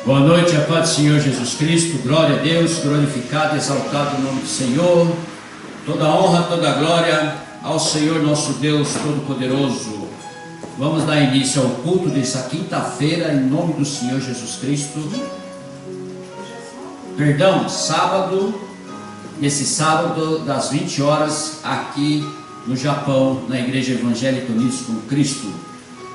Boa noite, a paz do Senhor Jesus Cristo. Glória a Deus, glorificado e exaltado o nome do Senhor. Toda honra, toda glória ao Senhor nosso Deus Todo-Poderoso. Vamos dar início ao culto dessa quinta-feira, em nome do Senhor Jesus Cristo. Perdão, sábado, nesse sábado das 20 horas, aqui no Japão, na Igreja Evangélica Unidos com Cristo.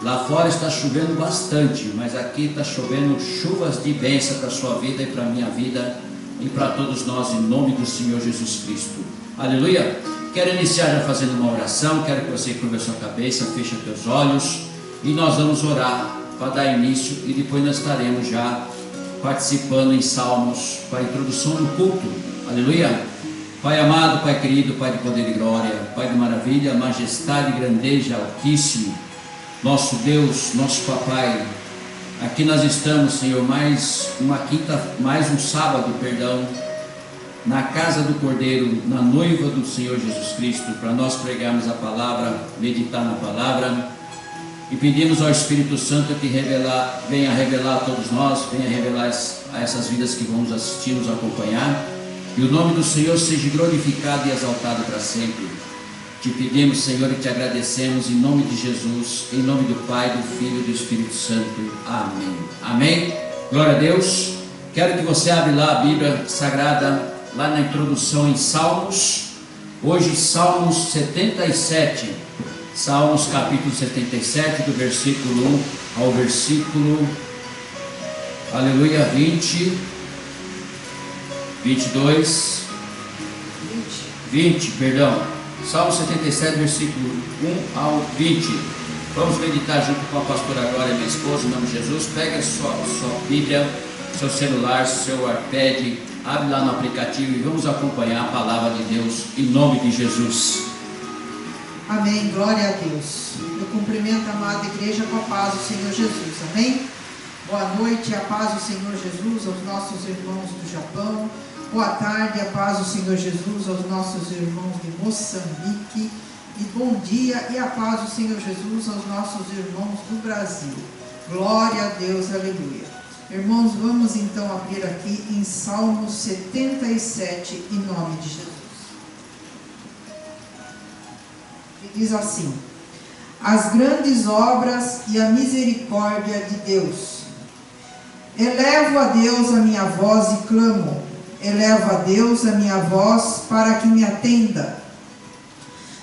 Lá fora está chovendo bastante, mas aqui está chovendo chuvas de bênção para a sua vida e para a minha vida e para todos nós, em nome do Senhor Jesus Cristo. Aleluia! Quero iniciar já fazendo uma oração. Quero que você curva a sua cabeça, feche os teus olhos e nós vamos orar para dar início e depois nós estaremos já participando em salmos para a introdução do culto. Aleluia! Pai amado, Pai querido, Pai de poder e glória, Pai de maravilha, majestade e grandeza, altíssimo, nosso Deus, nosso Papai, aqui nós estamos, Senhor, mais um sábado, na casa do Cordeiro, na noiva do Senhor Jesus Cristo, para nós pregarmos a palavra, meditar na palavra, e pedimos ao Espírito Santo que venha revelar a todos nós, venha revelar a essas vidas que vamos assistir, nos acompanhar, e o nome do Senhor seja glorificado e exaltado para sempre. Te pedimos, Senhor, e te agradecemos em nome de Jesus, em nome do Pai, do Filho e do Espírito Santo. Amém. Amém. Glória a Deus. Quero que você abra lá a Bíblia Sagrada, lá na introdução em Salmos. Hoje, Salmos 77. Salmos capítulo 77, do versículo 1 ao versículo, aleluia, 20, 22, 20, perdão. Salmo 77, versículo 1 ao 20. Vamos meditar junto com a pastora Glória, minha esposa, em nome de Jesus. Pega a sua Bíblia, seu celular, seu iPad, abre lá no aplicativo e vamos acompanhar a palavra de Deus em nome de Jesus. Amém, glória a Deus. Eu cumprimento a amada igreja com a paz do Senhor Jesus. Amém? Boa noite, a paz do Senhor Jesus aos nossos irmãos do Japão. Boa tarde, a paz do Senhor Jesus aos nossos irmãos de Moçambique. E bom dia e a paz do Senhor Jesus aos nossos irmãos do Brasil. Glória a Deus, aleluia. Irmãos, vamos então abrir aqui em Salmo 77, em nome de Jesus. E diz assim: as grandes obras e a misericórdia de Deus. Elevo a Deus a minha voz e clamo. Elevo a Deus a minha voz para que me atenda.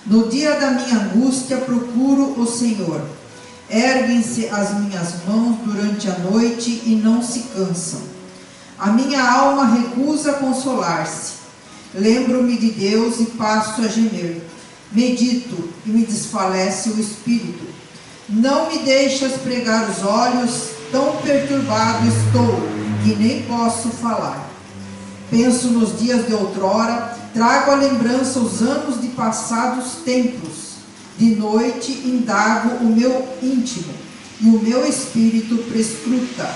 No dia da minha angústia procuro o Senhor. Erguem-se as minhas mãos durante a noite e não se cansam. A minha alma recusa consolar-se. Lembro-me de Deus e passo a gemer. Medito e me desfalece o espírito. Não me deixas pregar os olhos, tão perturbado estou que nem posso falar. Penso nos dias de outrora, trago à lembrança os anos de passados tempos. De noite indago o meu íntimo, e o meu espírito prescruta.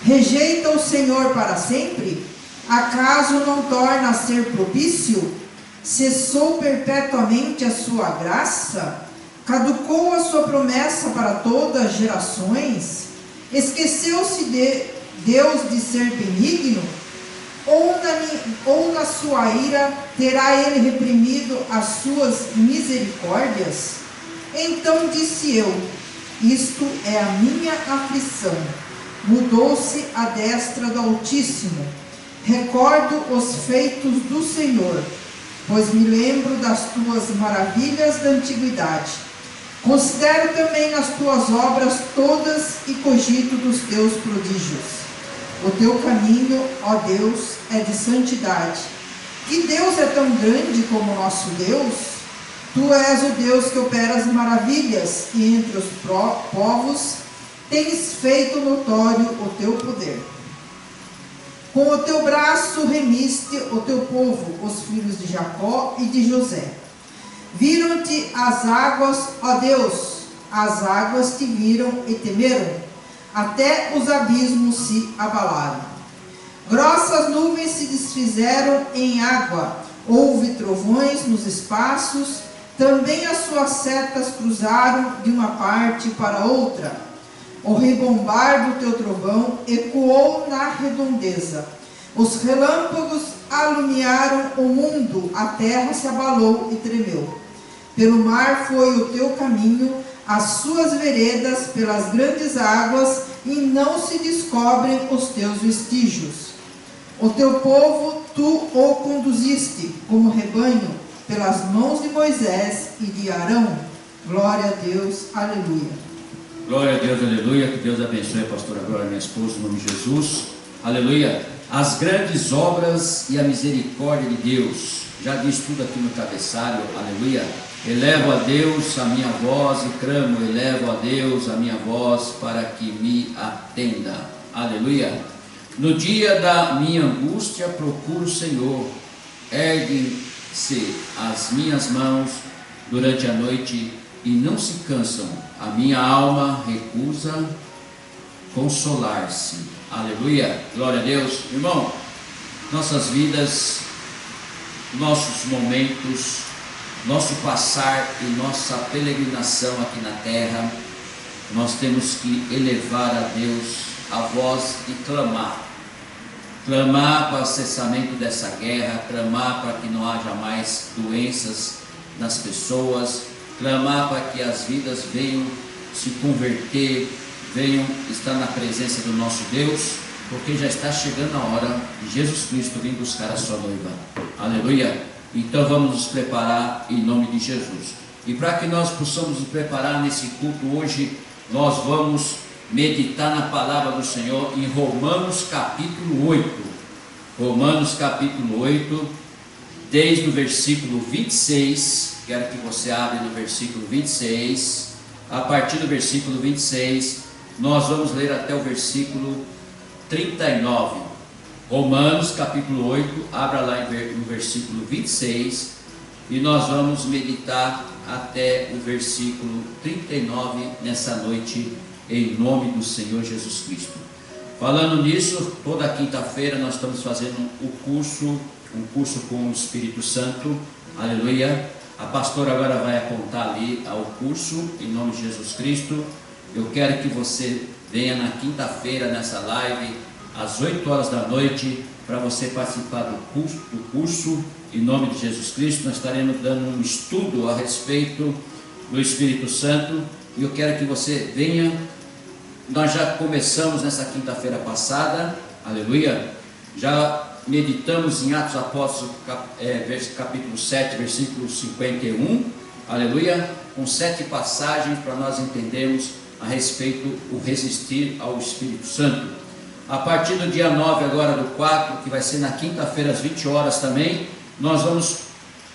Rejeita o Senhor para sempre? Acaso não torna a ser propício? Cessou perpetuamente a sua graça? Caducou a sua promessa para todas as gerações? Esqueceu-se Deus de ser benigno? Ou na sua ira terá ele reprimido as suas misericórdias? Então disse eu: isto é a minha aflição. Mudou-se a destra do Altíssimo. Recordo os feitos do Senhor, pois me lembro das tuas maravilhas da antiguidade. Considero também as tuas obras todas e cogito dos teus prodígios. O teu caminho, ó Deus, é de santidade. Que Deus é tão grande como o nosso Deus? Tu és o Deus que opera as maravilhas, e entre os povos tens feito notório o teu poder. Com o teu braço remiste o teu povo, os filhos de Jacó e de José. Viram-te as águas, ó Deus, as águas te viram e temeram. Até os abismos se abalaram. Grossas nuvens se desfizeram em água, houve trovões nos espaços, também as suas setas cruzaram de uma parte para outra. O rebombar do teu trovão ecoou na redondeza. Os relâmpagos alumiaram o mundo, a terra se abalou e tremeu. Pelo mar foi o teu caminho, as suas veredas pelas grandes águas, e não se descobrem os teus vestígios. O teu povo tu o conduziste como rebanho pelas mãos de Moisés e de Arão. Glória a Deus, aleluia. Glória a Deus, aleluia. Que Deus abençoe a pastora Glória, minha esposa, em nome de Jesus, aleluia. As grandes obras e a misericórdia de Deus, já diz tudo aqui no cabeçalho, aleluia. Elevo a Deus a minha voz e clamo, elevo a Deus a minha voz para que me atenda, aleluia. No dia da minha angústia procuro o Senhor, erguem-se as minhas mãos durante a noite e não se cansam, a minha alma recusa consolar-se, aleluia, glória a Deus. Irmão, nossas vidas, nossos momentos, nosso passar e nossa peregrinação aqui na terra, nós temos que elevar a Deus a voz e clamar para o cessamento dessa guerra, clamar para que não haja mais doenças nas pessoas, clamar para que as vidas venham se converter, venham estar na presença do nosso Deus, porque já está chegando a hora de Jesus Cristo vir buscar a sua noiva, aleluia. Então vamos nos preparar em nome de Jesus. E para que nós possamos nos preparar nesse culto hoje, nós vamos meditar na palavra do Senhor em Romanos capítulo 8. Romanos capítulo 8, desde o versículo 26. Quero que você abra no versículo 26. A partir do versículo 26, nós vamos ler até o versículo 39. Romanos capítulo 8, abra lá no versículo 26 e nós vamos meditar até o versículo 39 nessa noite, em nome do Senhor Jesus Cristo. Falando nisso, toda quinta-feira nós estamos fazendo um curso com o Espírito Santo, aleluia. A pastora agora vai apontar ali ao curso, em nome de Jesus Cristo. Eu quero que você venha na quinta-feira nessa live, às 8 horas da noite, para você participar do curso, em nome de Jesus Cristo. Nós estaremos dando um estudo a respeito do Espírito Santo, e eu quero que você venha. Nós já começamos nessa quinta-feira passada, aleluia, já meditamos em Atos Apóstolos, capítulo 7, versículo 51, aleluia, com 7 passagens para nós entendermos a respeito do resistir ao Espírito Santo. A partir do dia 9 agora do 4, que vai ser na quinta-feira às 20 horas também, nós vamos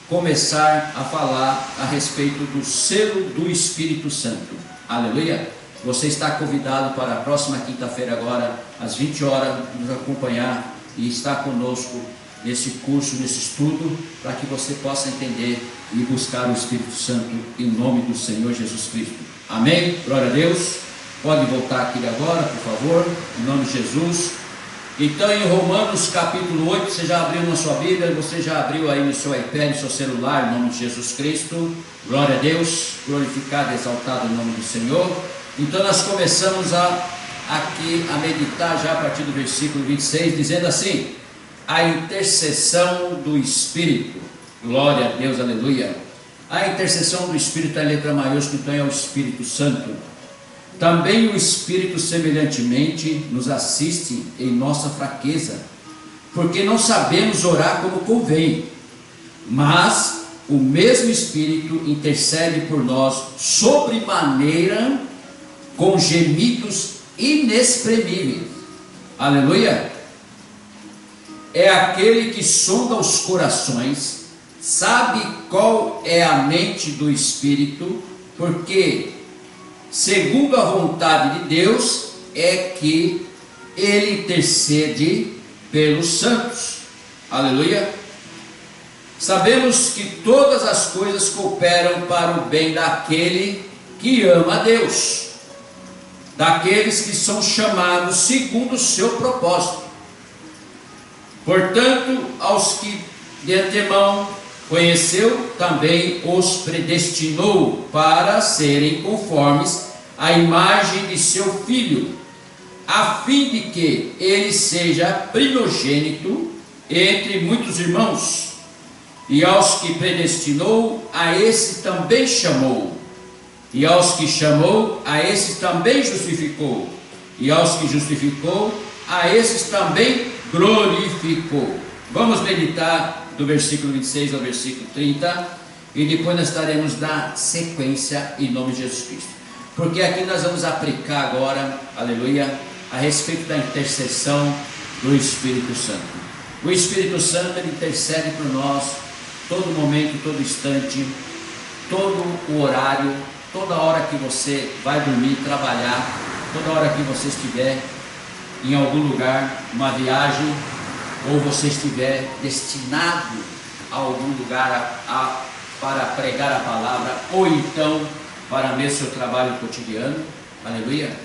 começar a falar a respeito do selo do Espírito Santo, aleluia. Você está convidado para a próxima quinta-feira agora, às 20 horas, nos acompanhar e estar conosco nesse curso, nesse estudo, para que você possa entender e buscar o Espírito Santo em nome do Senhor Jesus Cristo. Amém? Glória a Deus. Pode voltar aqui agora, por favor, em nome de Jesus. Então, em Romanos capítulo 8, você já abriu na sua Bíblia, você já abriu aí no seu iPad, no seu celular, em nome de Jesus Cristo. Glória a Deus, glorificado e exaltado em nome do Senhor. Então, nós começamos aqui a meditar já a partir do versículo 26, dizendo assim: a intercessão do Espírito. Glória a Deus, aleluia. A intercessão do Espírito é a letra maiúscula, então é o Espírito Santo. Também o Espírito semelhantemente nos assiste em nossa fraqueza, porque não sabemos orar como convém, mas o mesmo Espírito intercede por nós sobremaneira com gemidos inexprimíveis. Aleluia. É aquele que sonda os corações, sabe qual é a mente do Espírito, porque segundo a vontade de Deus é que ele intercede pelos santos. Aleluia. Sabemos que todas as coisas cooperam para o bem daquele que ama a Deus, daqueles que são chamados segundo o seu propósito. Portanto, aos que de antemão conheceu, também os predestinou para serem conformes a imagem de seu Filho, a fim de que ele seja primogênito entre muitos irmãos. E aos que predestinou, a esse também chamou. E aos que chamou, a esse também justificou. E aos que justificou, a esses também glorificou. Vamos meditar do versículo 26 ao versículo 30, e depois nós estaremos na sequência em nome de Jesus Cristo. Porque aqui nós vamos aplicar agora, aleluia, a respeito da intercessão do Espírito Santo. O Espírito Santo, ele intercede por nós todo momento, todo instante, todo o horário, toda hora que você vai dormir, trabalhar, toda hora que você estiver em algum lugar, uma viagem, ou você estiver destinado a algum lugar para pregar a palavra, ou então para ver seu trabalho cotidiano, aleluia,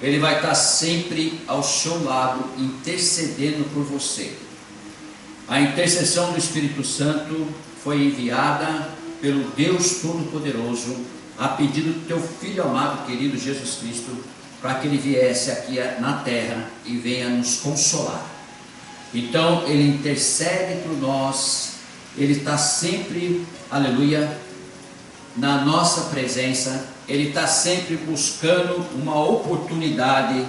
ele vai estar sempre ao seu lado, intercedendo por você. A intercessão do Espírito Santo foi enviada pelo Deus Todo-Poderoso a pedido do teu Filho amado, querido Jesus Cristo, para que ele viesse aqui na terra e venha nos consolar. Então ele intercede por nós, ele está sempre, aleluia, na nossa presença, ele está sempre buscando uma oportunidade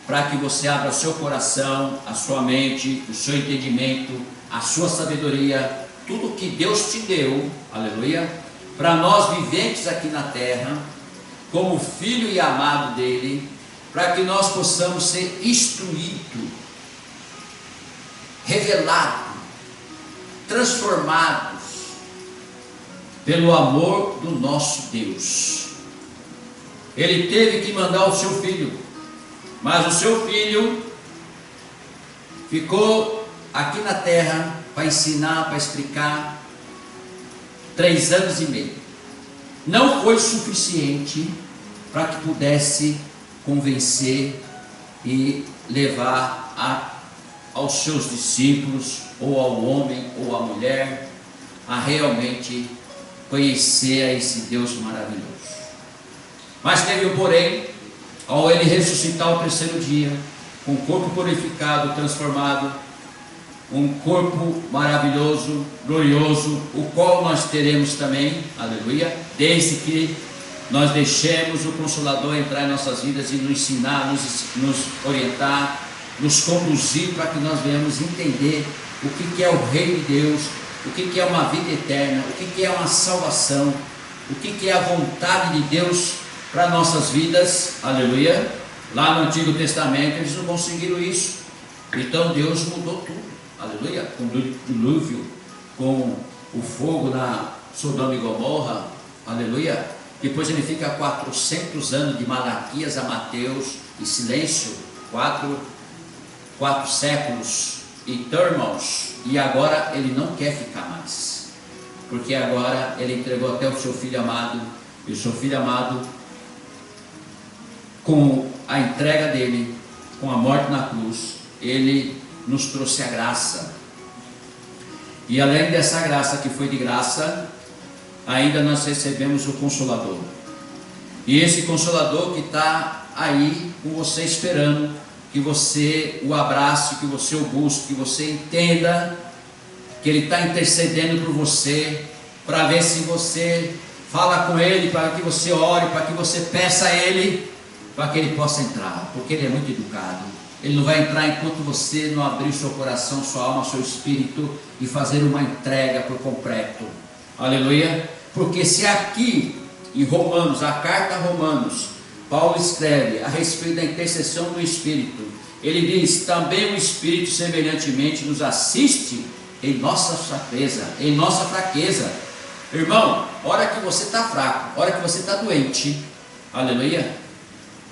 para que você abra o seu coração, a sua mente, o seu entendimento, a sua sabedoria, tudo que Deus te deu, aleluia, para nós viventes aqui na terra, como filho e amado dele, para que nós possamos ser instruídos, revelados, transformados pelo amor do nosso Deus. Ele teve que mandar o seu filho, mas o seu filho ficou aqui na terra para ensinar, para explicar 3 anos e meio. Não foi suficiente para que pudesse convencer e levar aos seus discípulos, ou ao homem ou à mulher, a realmente conhecer a esse Deus maravilhoso. Mas teve um porém, ao ele ressuscitar o 3º dia, com o corpo purificado, transformado, um corpo maravilhoso, glorioso, o qual nós teremos também, aleluia, desde que nós deixemos o Consolador entrar em nossas vidas e nos ensinar, nos orientar, nos conduzir para que nós venhamos entender o que é o reino de Deus, o que é uma vida eterna, o que é uma salvação, o que é a vontade de Deus para nossas vidas, aleluia. Lá no Antigo Testamento eles não conseguiram isso, então Deus mudou tudo, aleluia, com o dilúvio, com o fogo na Sodoma e Gomorra, aleluia. Depois ele fica 400 anos de Malaquias a Mateus em silêncio, 4 séculos, então, irmãos, e agora ele não quer ficar mais, porque agora ele entregou até o seu Filho amado, e o seu Filho amado, com a entrega dele, com a morte na cruz, ele nos trouxe a graça. E além dessa graça que foi de graça, ainda nós recebemos o Consolador. E esse Consolador que está aí com você esperando, que você o abrace, que você o busque, que você entenda que ele está intercedendo por você, para ver se você fala com ele, para que você ore, para que você peça a ele, para que ele possa entrar, porque ele é muito educado. Ele não vai entrar enquanto você não abrir seu coração, sua alma, seu espírito e fazer uma entrega por completo, aleluia. Porque se aqui em Romanos, a carta a Romanos, Paulo escreve a respeito da intercessão do Espírito, ele diz: também o Espírito semelhantemente nos assiste em nossa fraqueza. Irmão, hora que você está fraco, hora que você está doente, aleluia,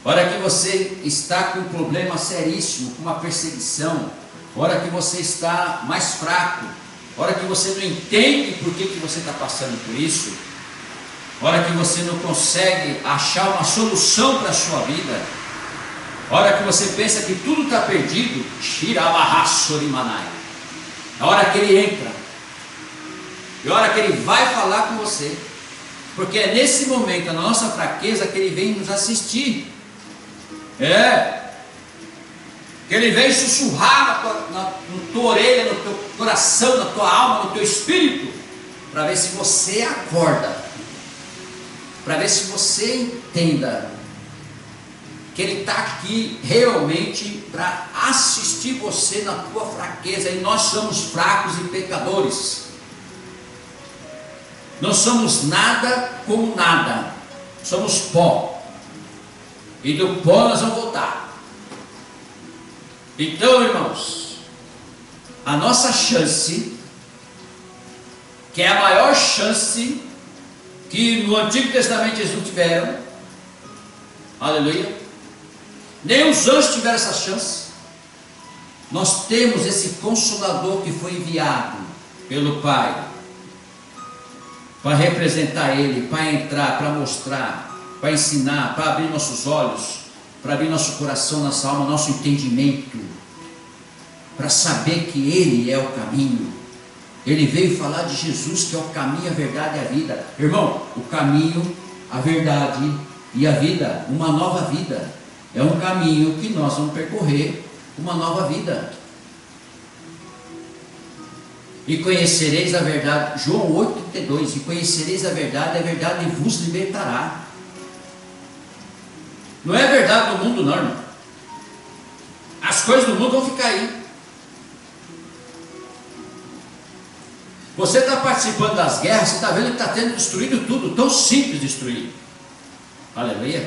hora que você está com um problema seríssimo, com uma perseguição, hora que você está mais fraco, hora que você não entende por que você está passando por isso, hora que você não consegue achar uma solução para a sua vida, hora que você pensa que tudo está perdido, a hora que ele entra, e a hora que ele vai falar com você, Porque é nesse momento, na nossa fraqueza, que Ele vem nos assistir. Que Ele vem sussurrar na tua orelha, no teu coração, na tua alma, no teu espírito, para ver se você acorda, para ver se você entenda que Ele está aqui realmente para assistir você na tua fraqueza. E nós somos fracos e pecadores. Não somos nada como nada. Somos pó. E do pó nós vamos voltar. Então, irmãos, a nossa chance, que é a maior chance que no Antigo Testamento eles não tiveram, aleluia, nem os anjos tiveram essa chance. Nós temos esse Consolador que foi enviado pelo Pai para representar Ele, para entrar, para mostrar, para ensinar, para abrir nossos olhos, para abrir nosso coração, nossa alma, nosso entendimento, para saber que Ele é o caminho. Ele veio falar de Jesus, que é o caminho, a verdade e a vida. Irmão, o caminho, a verdade e a vida, uma nova vida. É um caminho que nós vamos percorrer, uma nova vida. E conhecereis a verdade, João 8,32, e conhecereis a verdade vos libertará. Não é verdade do mundo não, irmão. As coisas do mundo vão ficar aí. Você está participando das guerras, você está vendo que está tendo destruído tudo, tão simples destruir. Aleluia.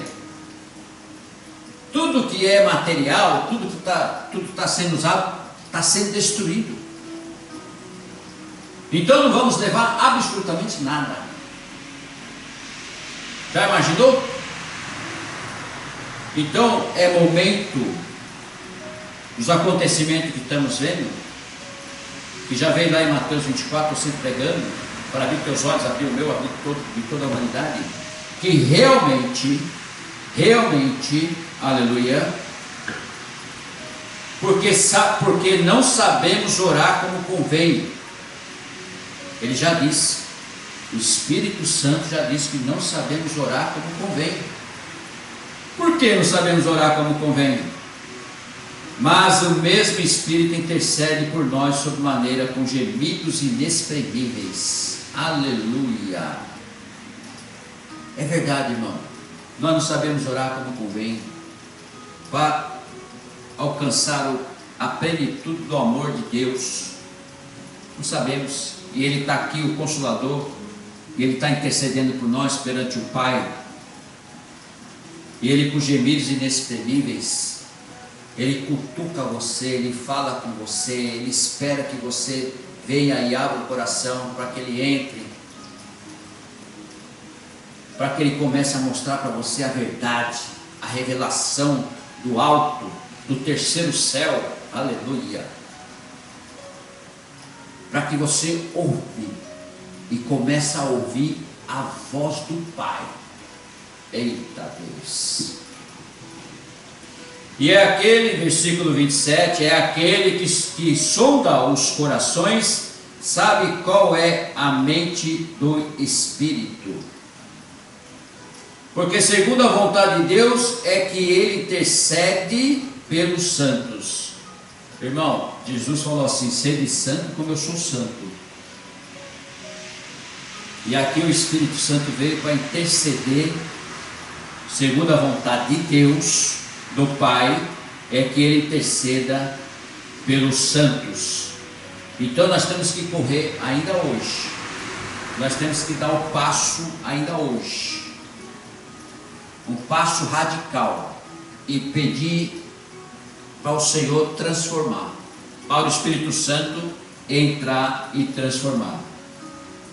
Tudo que é material, tudo que está sendo usado, está sendo destruído. Então não vamos levar absolutamente nada. Já imaginou? Então é momento dos acontecimentos que estamos vendo, que já veio lá em Mateus 24, eu sempre pregando, para abrir teus olhos, abrir o meu, abrir de toda a humanidade, que realmente, aleluia, porque não sabemos orar como convém. Ele já disse, o Espírito Santo já disse que não sabemos orar como convém. Por que não sabemos orar como convém? Mas o mesmo Espírito intercede por nós sob maneira com gemidos inexprimíveis. Aleluia. É verdade, irmão. Nós não sabemos orar como convém para alcançar a plenitude do amor de Deus. Não sabemos. E Ele está aqui, o Consolador, e Ele está intercedendo por nós perante o Pai. E Ele, com gemidos inexprimíveis, Ele cutuca você, Ele fala com você, Ele espera que você venha e abra o coração para que Ele entre, para que Ele comece a mostrar para você a verdade, a revelação do alto, do terceiro céu. Aleluia. Para que você ouve e comece a ouvir a voz do Pai. Eita Deus. E é aquele, versículo 27, é aquele que sonda os corações, sabe qual é a mente do Espírito. Porque segundo a vontade de Deus é que Ele intercede pelos santos. Irmão, Jesus falou assim, sede santo como eu sou santo. E aqui o Espírito Santo veio para interceder, segundo a vontade de Deus, do Pai, é que Ele interceda pelos santos. Então nós temos que correr ainda hoje. Nós temos que dar o passo ainda hoje. Um passo radical. E pedir para o Senhor transformar, para o Espírito Santo entrar e transformar,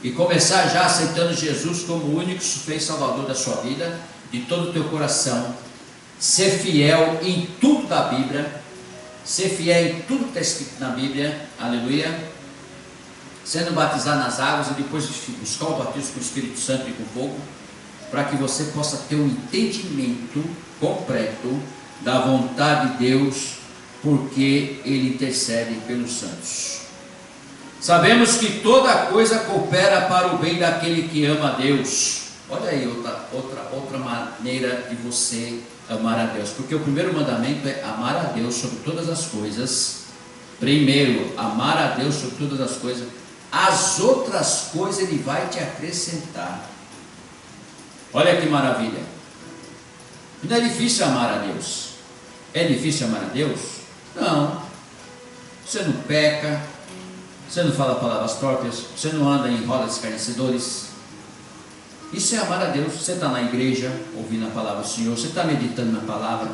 e começar já aceitando Jesus como o único suficiente Salvador da sua vida, de todo o teu coração, ser fiel em tudo da Bíblia, ser fiel em tudo que está escrito na Bíblia, aleluia, sendo batizado nas águas e depois buscar o batismo com o Espírito Santo e com fogo, para que você possa ter um entendimento completo da vontade de Deus, porque Ele intercede pelos santos. Sabemos que toda coisa coopera para o bem daquele que ama a Deus. Olha aí outra maneira de você amar a Deus, porque o primeiro mandamento é amar a Deus sobre todas as coisas. Primeiro, amar a Deus sobre todas as coisas. As outras coisas Ele vai te acrescentar. Olha que maravilha. Não é difícil amar a Deus. É difícil amar a Deus? Não. Você não peca, você não fala palavras próprias, você não anda em rodas escarnecedores. Isso é amar a Deus. Você está na igreja ouvindo a palavra do Senhor, você está meditando na palavra,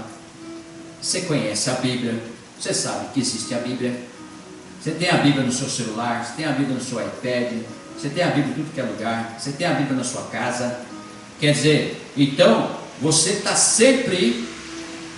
você conhece a Bíblia, você sabe que existe a Bíblia, você tem a Bíblia no seu celular, você tem a Bíblia no seu iPad, você tem a Bíblia em tudo que é lugar, você tem a Bíblia na sua casa. Quer dizer, então você está sempre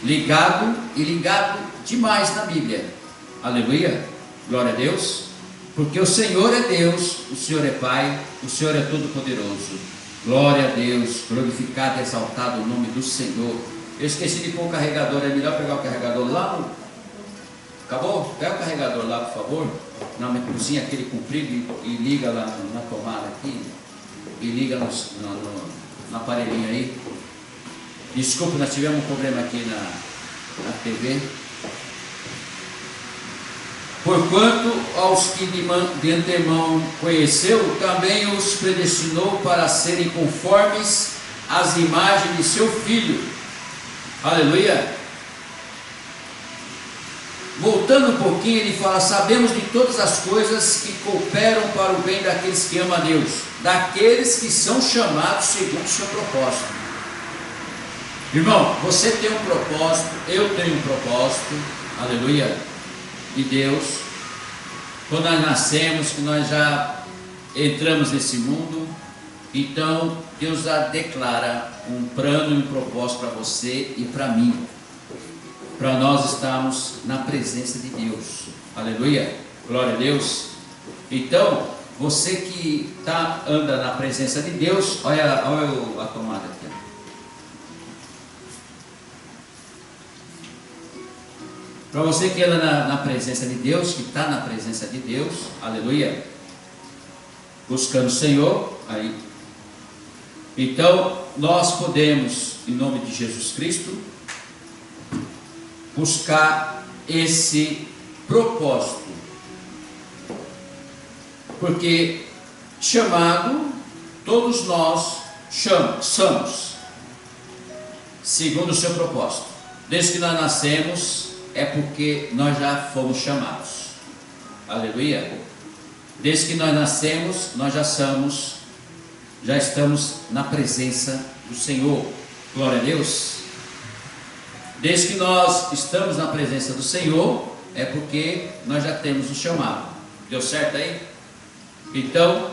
ligado e ligado demais na Bíblia. Aleluia, glória a Deus, porque o Senhor é Deus, o Senhor é Pai, o Senhor é todo-poderoso. Glória a Deus, glorificado e exaltado o nome do Senhor. Eu esqueci de pôr o carregador, é melhor pegar o carregador lá no... Acabou? Pega o carregador lá, por favor, na minha cozinha, aquele comprido, e liga lá na tomada aqui, e liga no aparelhinho aí. Desculpa, nós tivemos um problema aqui na TV. Porquanto aos que de antemão conheceu, também os predestinou para serem conformes às imagens de seu Filho. Aleluia. Voltando um pouquinho, ele fala: sabemos de todas as coisas que cooperam para o bem daqueles que amam a Deus, daqueles que são chamados segundo o seu propósito. Irmão, você tem um propósito, eu tenho um propósito, aleluia, de Deus. Quando nós nascemos, que nós já entramos nesse mundo, então Deus já declara um plano e um propósito para você e para mim, para nós estarmos na presença de Deus. Aleluia, glória a Deus. Então, você que anda na presença de Deus, olha a tomada aqui. Para você que anda na presença de Deus, que está na presença de Deus, aleluia, buscando o Senhor, aí. Então, nós podemos, em nome de Jesus Cristo, buscar esse propósito, porque chamado, todos nós somos, segundo o seu propósito. Desde que nós nascemos, é porque nós já fomos chamados, aleluia. Desde que nós nascemos, nós já estamos na presença do Senhor, glória a Deus. Desde que nós estamos na presença do Senhor, é porque nós já temos o chamado. Deu certo aí? Então,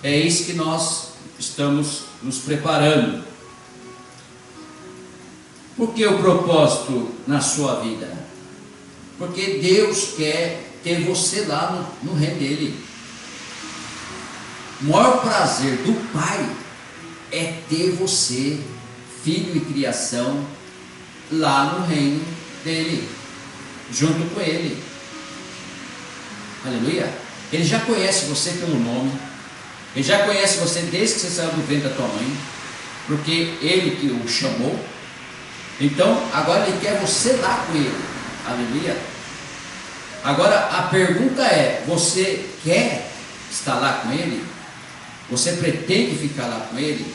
é isso que nós estamos nos preparando. Por que o propósito na sua vida? Porque Deus quer ter você lá no reino dele. O maior prazer do Pai é ter você, filho e criação, lá no reino dele, junto com ele. Aleluia. Ele já conhece você pelo nome, ele já conhece você desde que você saiu do ventre da tua mãe, porque ele que o chamou. Então agora ele quer você lá com ele. Aleluia. Agora a pergunta é: você quer estar lá com ele? Você pretende ficar lá com ele?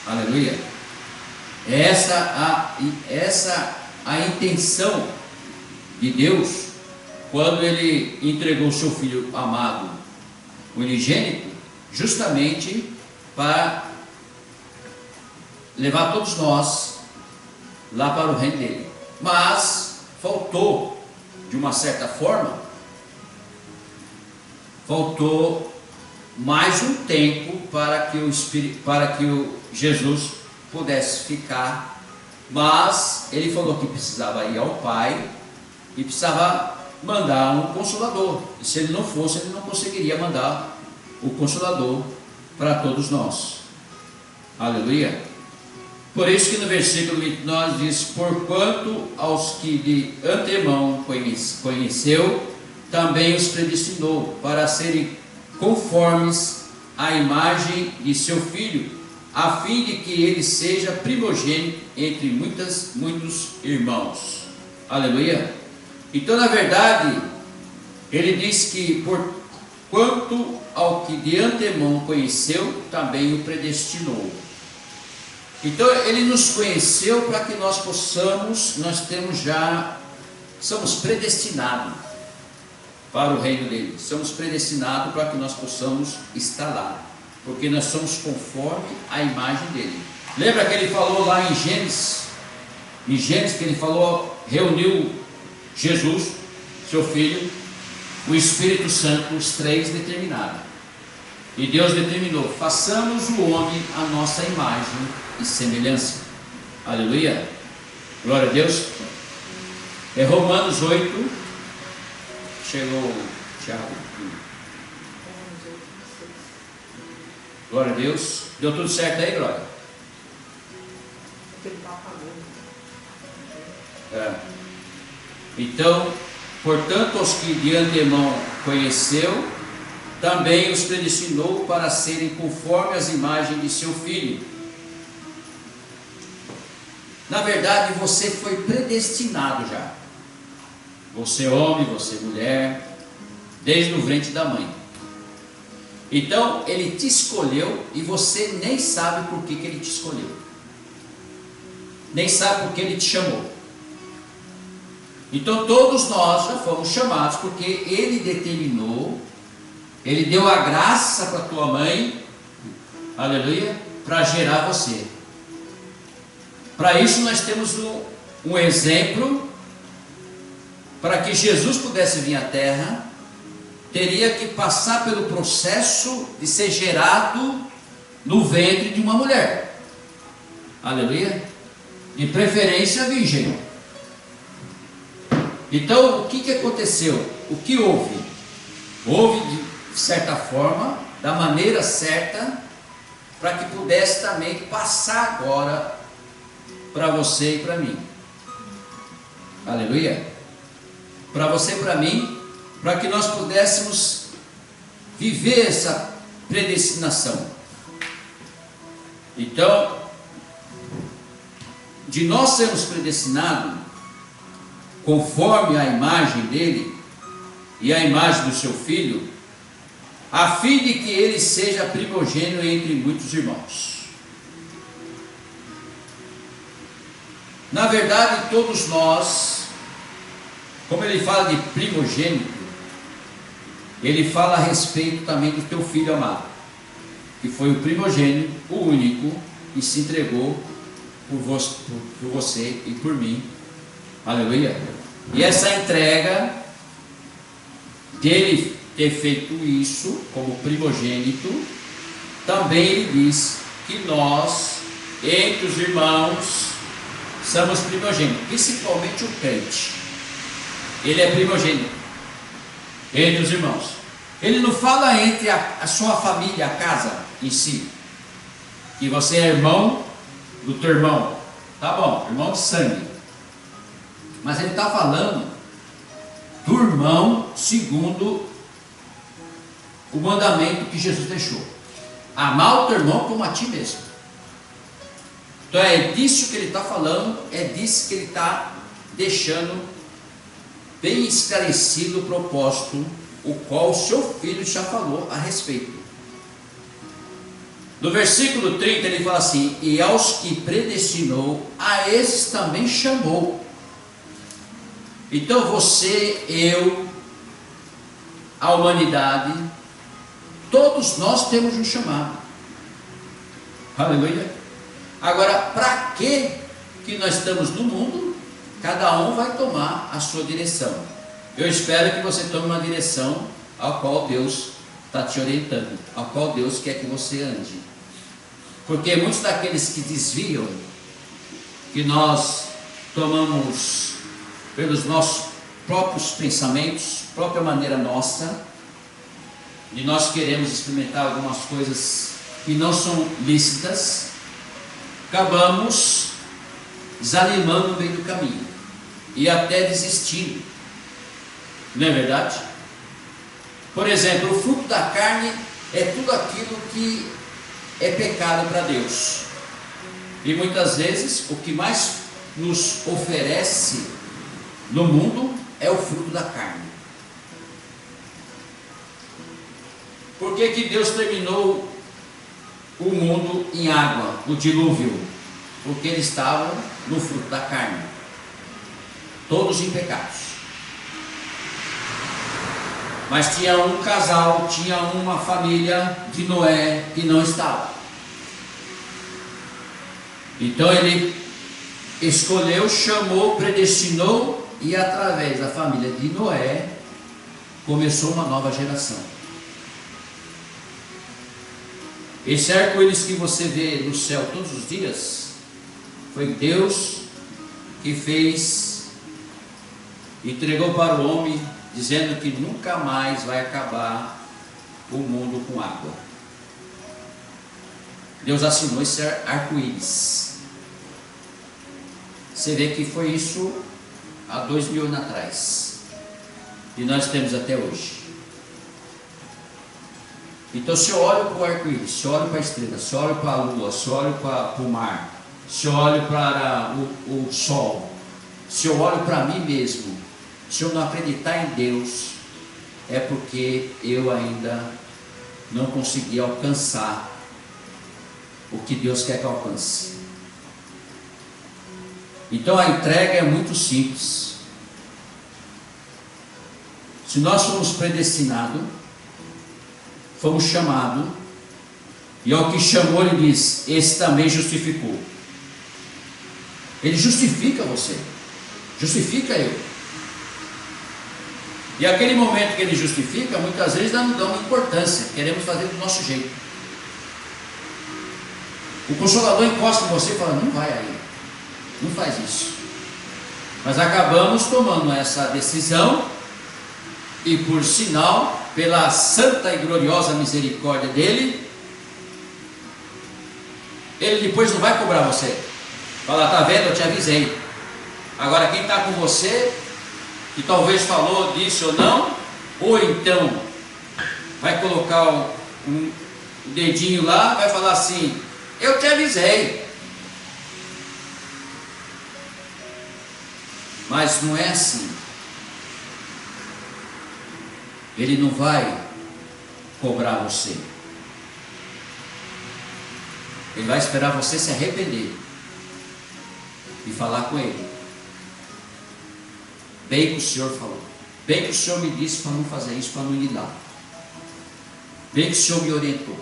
Aleluia. Essa a intenção de Deus quando ele entregou o seu Filho amado, o unigênito, justamente para levar todos nós lá para o reino dele. Mas faltou, de uma certa forma, faltou mais um tempo para que o Jesus pudesse ficar. Mas ele falou que precisava ir ao Pai e precisava mandar um consolador, e se ele não fosse, ele não conseguiria mandar o consolador para todos nós. Aleluia. Por isso que no versículo 29 diz: porquanto aos que de antemão conheceu, também os predestinou para serem conformes à imagem de seu Filho, a fim de que ele seja primogênito entre muitos irmãos. Aleluia. Então, na verdade, ele diz que por quanto ao que de antemão conheceu, também o predestinou. Então, ele nos conheceu para que nós possamos, somos predestinados para o reino dele. Somos predestinados para que nós possamos estar lá, porque nós somos conforme a imagem dele. Lembra que ele falou lá em Gênesis que ele falou, reuniu Jesus, seu filho, o Espírito Santo, os três determinaram. E Deus determinou: façamos o homem a nossa imagem e semelhança. Aleluia. Glória a Deus. É Romanos 8. Chegou Tiago. Glória a Deus. Deu tudo certo aí, Glória? Então, portanto, aos que de antemão conheceu, também os predestinou para serem conforme as imagens de seu Filho. Na verdade, você foi predestinado já. Você homem, você mulher, desde o ventre da mãe. Então, ele te escolheu e você nem sabe por que ele te escolheu. Nem sabe por que ele te chamou. Então, todos nós já fomos chamados porque ele determinou, ele deu a graça para tua mãe, aleluia, para gerar você. Para isso nós temos um exemplo. Para que Jesus pudesse vir à terra, teria que passar pelo processo de ser gerado no ventre de uma mulher. Aleluia. De preferência virgem. Então, o que aconteceu? O que houve? Houve, de certa forma, da maneira certa, para que pudesse também passar agora para você e para mim. Aleluia. Para você e para mim, para que nós pudéssemos viver essa predestinação. Então, de nós sermos predestinados, conforme a imagem dele e a imagem do seu Filho, a fim de que ele seja primogênito entre muitos irmãos. Na verdade, todos nós, como ele fala de primogênito, ele fala a respeito também do teu filho amado, que foi o primogênito, o único, que se entregou por você e por mim. Aleluia. E essa entrega dele ter feito isso como primogênito, também ele diz que nós, entre os irmãos, somos primogênitos, principalmente o crente. Ele é primogênito entre os irmãos. Ele não fala entre a sua família, a casa em si, que você é irmão do teu irmão, tá bom, irmão de sangue, mas ele está falando do irmão segundo o mandamento que Jesus deixou: amar o teu irmão como a ti mesmo. Então é disso que ele está falando, é disso que ele está deixando bem esclarecido o propósito, o qual o seu filho já falou a respeito. No versículo 30 ele fala assim: e aos que predestinou, a esses também chamou. Então você, eu, a humanidade, todos nós temos um chamado. Aleluia. Agora, para que nós estamos no mundo? Cada um vai tomar a sua direção. Eu espero que você tome uma direção ao qual Deus está te orientando, ao qual Deus quer que você ande. Porque muitos daqueles que desviam, que nós tomamos pelos nossos próprios pensamentos, própria maneira nossa, e nós queremos experimentar algumas coisas que não são lícitas, acabamos desanimando no meio do caminho e até desistindo. Não é verdade? Por exemplo, o fruto da carne é tudo aquilo que é pecado para Deus. E muitas vezes o que mais nos oferece no mundo é o fruto da carne. Por que que Deus terminou o mundo em água, o dilúvio? Porque ele estava no fruto da carne, todos em pecados. Mas tinha um casal, tinha uma família de Noé que não estava. Então ele escolheu, chamou, predestinou, e através da família de Noé começou uma nova geração. Esse arco-íris que você vê no céu todos os dias foi Deus que fez, entregou para o homem, dizendo que nunca mais vai acabar o mundo com água. Deus assinou esse arco-íris. Você vê que foi isso há 2000 anos atrás, e nós temos até hoje. Então, se eu olho para o arco-íris, se eu olho para a estrela, se eu olho para a lua, se eu olho para o mar, se eu olho para o sol, se eu olho para mim mesmo, se eu não acreditar em Deus, é porque eu ainda não consegui alcançar o que Deus quer que eu alcance. Então a entrega é muito simples. Se nós fomos predestinados, fomos chamados, e ao que chamou ele diz, esse também justificou. Ele justifica você, justifica eu. E aquele momento que ele justifica, muitas vezes nós não damos importância, queremos fazer do nosso jeito. O Consolador encosta em você e fala, não vai aí, não faz isso. Mas acabamos tomando essa decisão, e por sinal, pela santa e gloriosa misericórdia dele, ele depois não vai cobrar você. Fala, tá vendo, eu te avisei. Agora quem está com você, que talvez falou disso ou não, ou então vai colocar um dedinho lá, vai falar assim, eu te avisei. Mas não é assim. Ele não vai cobrar você. Ele vai esperar você se arrepender e falar com ele. Bem que o Senhor falou, bem que o Senhor me disse para não fazer isso, para não ir lá, bem que o Senhor me orientou.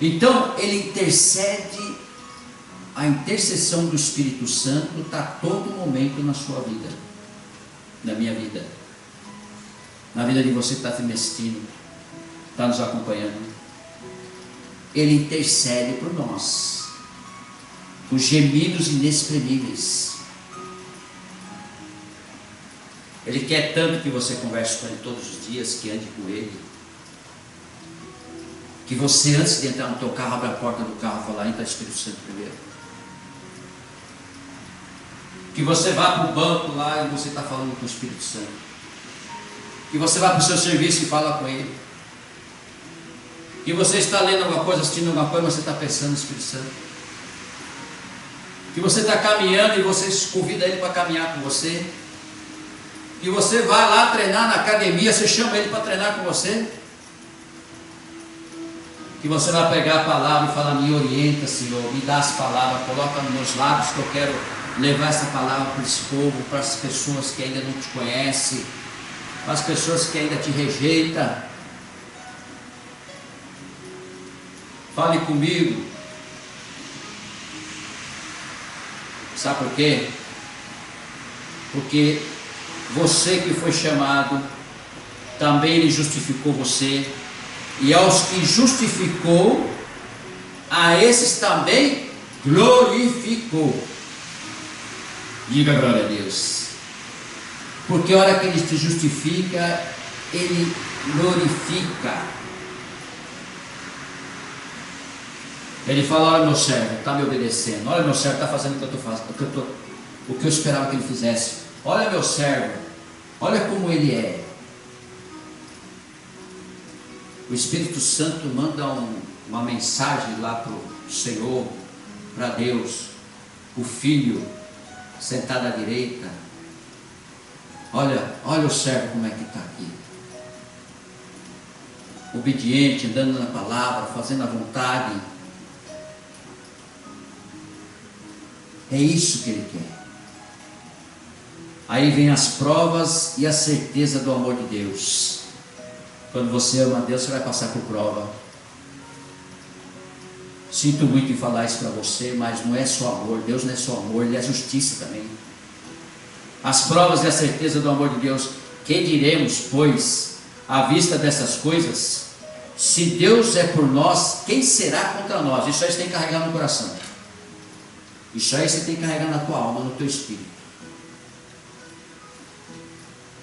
Então ele intercede. A intercessão do Espírito Santo está a todo momento na sua vida, na minha vida, na vida de você que está me assistindo, está nos acompanhando. Ele intercede por nós, os gemidos inexprimíveis. Ele quer tanto que você converse com ele todos os dias, que ande com ele, que você, antes de entrar no teu carro, abra a porta do carro e fala, entra Espírito Santo primeiro. Que você vá para o banco lá e você está falando com o Espírito Santo. Que você vá para o seu serviço e fala com ele. Que você está lendo alguma coisa, assistindo alguma coisa, mas você está pensando no Espírito Santo. Que você está caminhando e você convida ele para caminhar com você. Que você vai lá treinar na academia, você chama ele para treinar com você. Que você vai pegar a palavra e falar, me orienta, Senhor, me dá as palavras, coloca nos meus lábios que eu quero levar essa palavra para esse povo, para as pessoas que ainda não te conhecem, para as pessoas que ainda te rejeitam. Fale comigo. Sabe por quê? Porque você que foi chamado, também ele justificou você, e aos que justificou, a esses também glorificou. Diga glória a Deus. Porque a hora que ele te justifica, ele glorifica. Ele fala, olha meu servo, está me obedecendo. Olha meu servo, está fazendo o que eu estou fazendo, o que eu esperava que ele fizesse. Olha meu servo, olha como ele é. O Espírito Santo manda uma mensagem lá para o Senhor, para Deus. O Filho sentado à direita. Olha o servo como é que está aqui. Obediente, andando na palavra, fazendo a vontade. É isso que Ele quer. Aí vem as provas e a certeza do amor de Deus. Quando você ama a Deus, você vai passar por prova. Sinto muito em falar isso para você, mas não é só amor. Deus não é só amor, Ele é justiça também. As provas e a certeza do amor de Deus. Que diremos, pois, à vista dessas coisas? Se Deus é por nós, quem será contra nós? Isso aí você tem que carregar no coração. Isso aí você tem que carregar na tua alma, no teu espírito.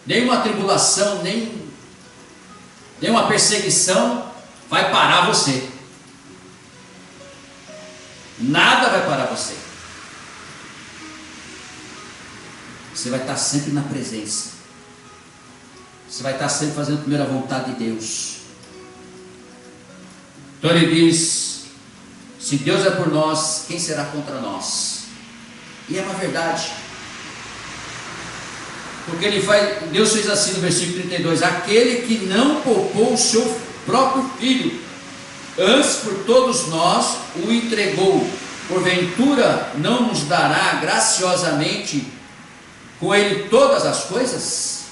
Nenhuma tribulação, nenhuma perseguição vai parar você. Nada vai parar você. Você vai estar sempre na presença. Você vai estar sempre fazendo a primeira vontade de Deus. Então ele diz: se Deus é por nós, quem será contra nós? E é uma verdade. Porque Deus fez assim no versículo 32: aquele que não poupou o seu próprio filho, antes por todos nós o entregou, porventura não nos dará graciosamente com ele todas as coisas?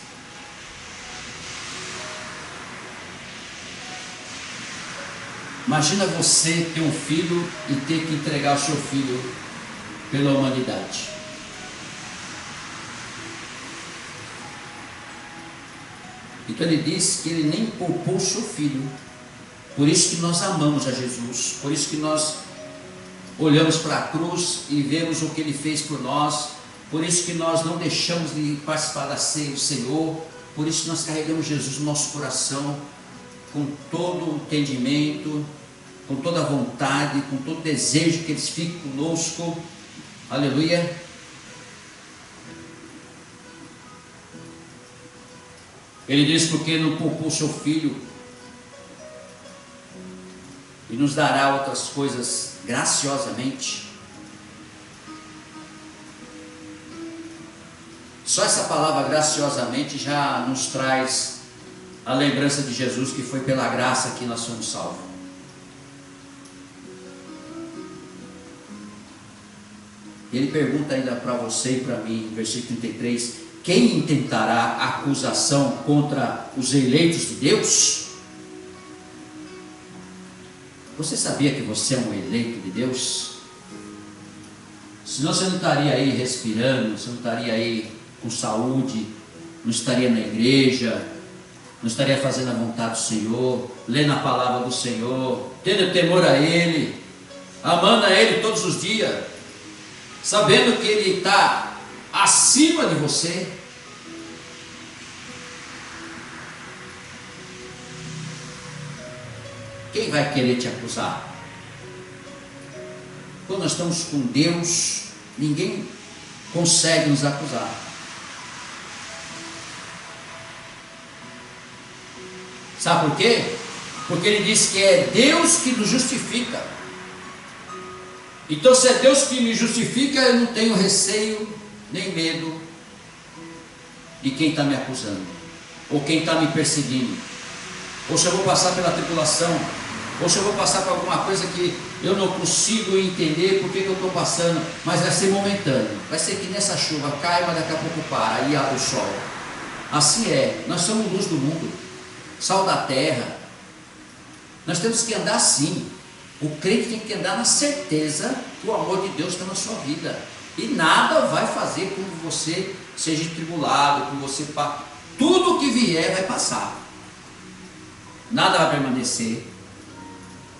Imagina você ter um filho e ter que entregar o seu filho pela humanidade. Então ele diz que ele nem poupou o seu filho. Por isso que nós amamos a Jesus. Por isso que nós olhamos para a cruz e vemos o que ele fez por nós. Por isso que nós não deixamos de participar da ceia do Senhor. Por isso que nós carregamos Jesus no nosso coração, com todo o entendimento, com toda a vontade, com todo o desejo que eles fiquem conosco. Aleluia. Ele diz: porque não poupou o seu filho, e nos dará outras coisas graciosamente. Só essa palavra graciosamente já nos traz a lembrança de Jesus, que foi pela graça que nós somos salvos. Ele pergunta ainda para você e para mim, versículo 33, quem intentará acusação contra os eleitos de Deus? Você sabia que você é um eleito de Deus? Senão você não estaria aí respirando, você não estaria aí com saúde, não estaria na igreja, não estaria fazendo a vontade do Senhor, lendo a palavra do Senhor, tendo temor a Ele, amando a Ele todos os dias, sabendo que Ele está acima de você. Quem vai querer te acusar? Quando nós estamos com Deus, ninguém consegue nos acusar. Sabe por quê? Porque ele diz que é Deus que nos justifica. Então, se é Deus que me justifica, eu não tenho receio nem medo de quem está me acusando, ou quem está me perseguindo, ou se eu vou passar pela tribulação, ou se eu vou passar por alguma coisa que eu não consigo entender por que eu estou passando, mas vai ser momentâneo. Vai ser que nessa chuva cai, mas daqui a pouco para, aí abre o sol. Assim é, nós somos luz do mundo, sal da terra. Nós temos que andar assim. O crente tem que andar na certeza que o amor de Deus está na sua vida. E nada vai fazer com que você seja tribulado, com você tudo que vier vai passar. Nada vai permanecer.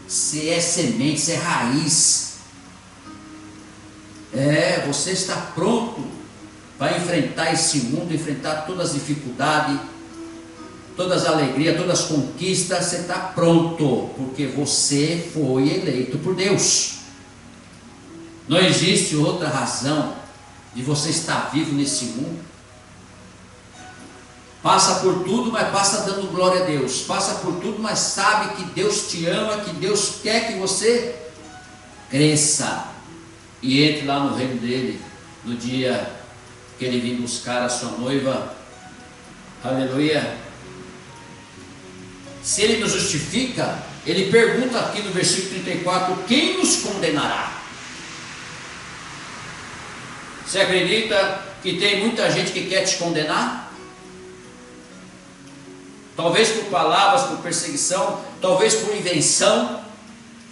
Se é semente, se é raiz, você está pronto para enfrentar esse mundo, enfrentar todas as dificuldades, todas as alegrias, todas as conquistas. Você está pronto, porque você foi eleito por Deus. Não existe outra razão de você estar vivo nesse mundo Passa por tudo, mas passa dando glória a Deus. Passa por tudo, mas sabe que Deus te ama, que Deus quer que você cresça e entre lá no reino dele, no dia que ele vir buscar a sua noiva. Aleluia. Se ele nos justifica, ele pergunta aqui no versículo 34: quem nos condenará? Você acredita que tem muita gente que quer te condenar? Talvez por palavras, por perseguição, talvez por invenção.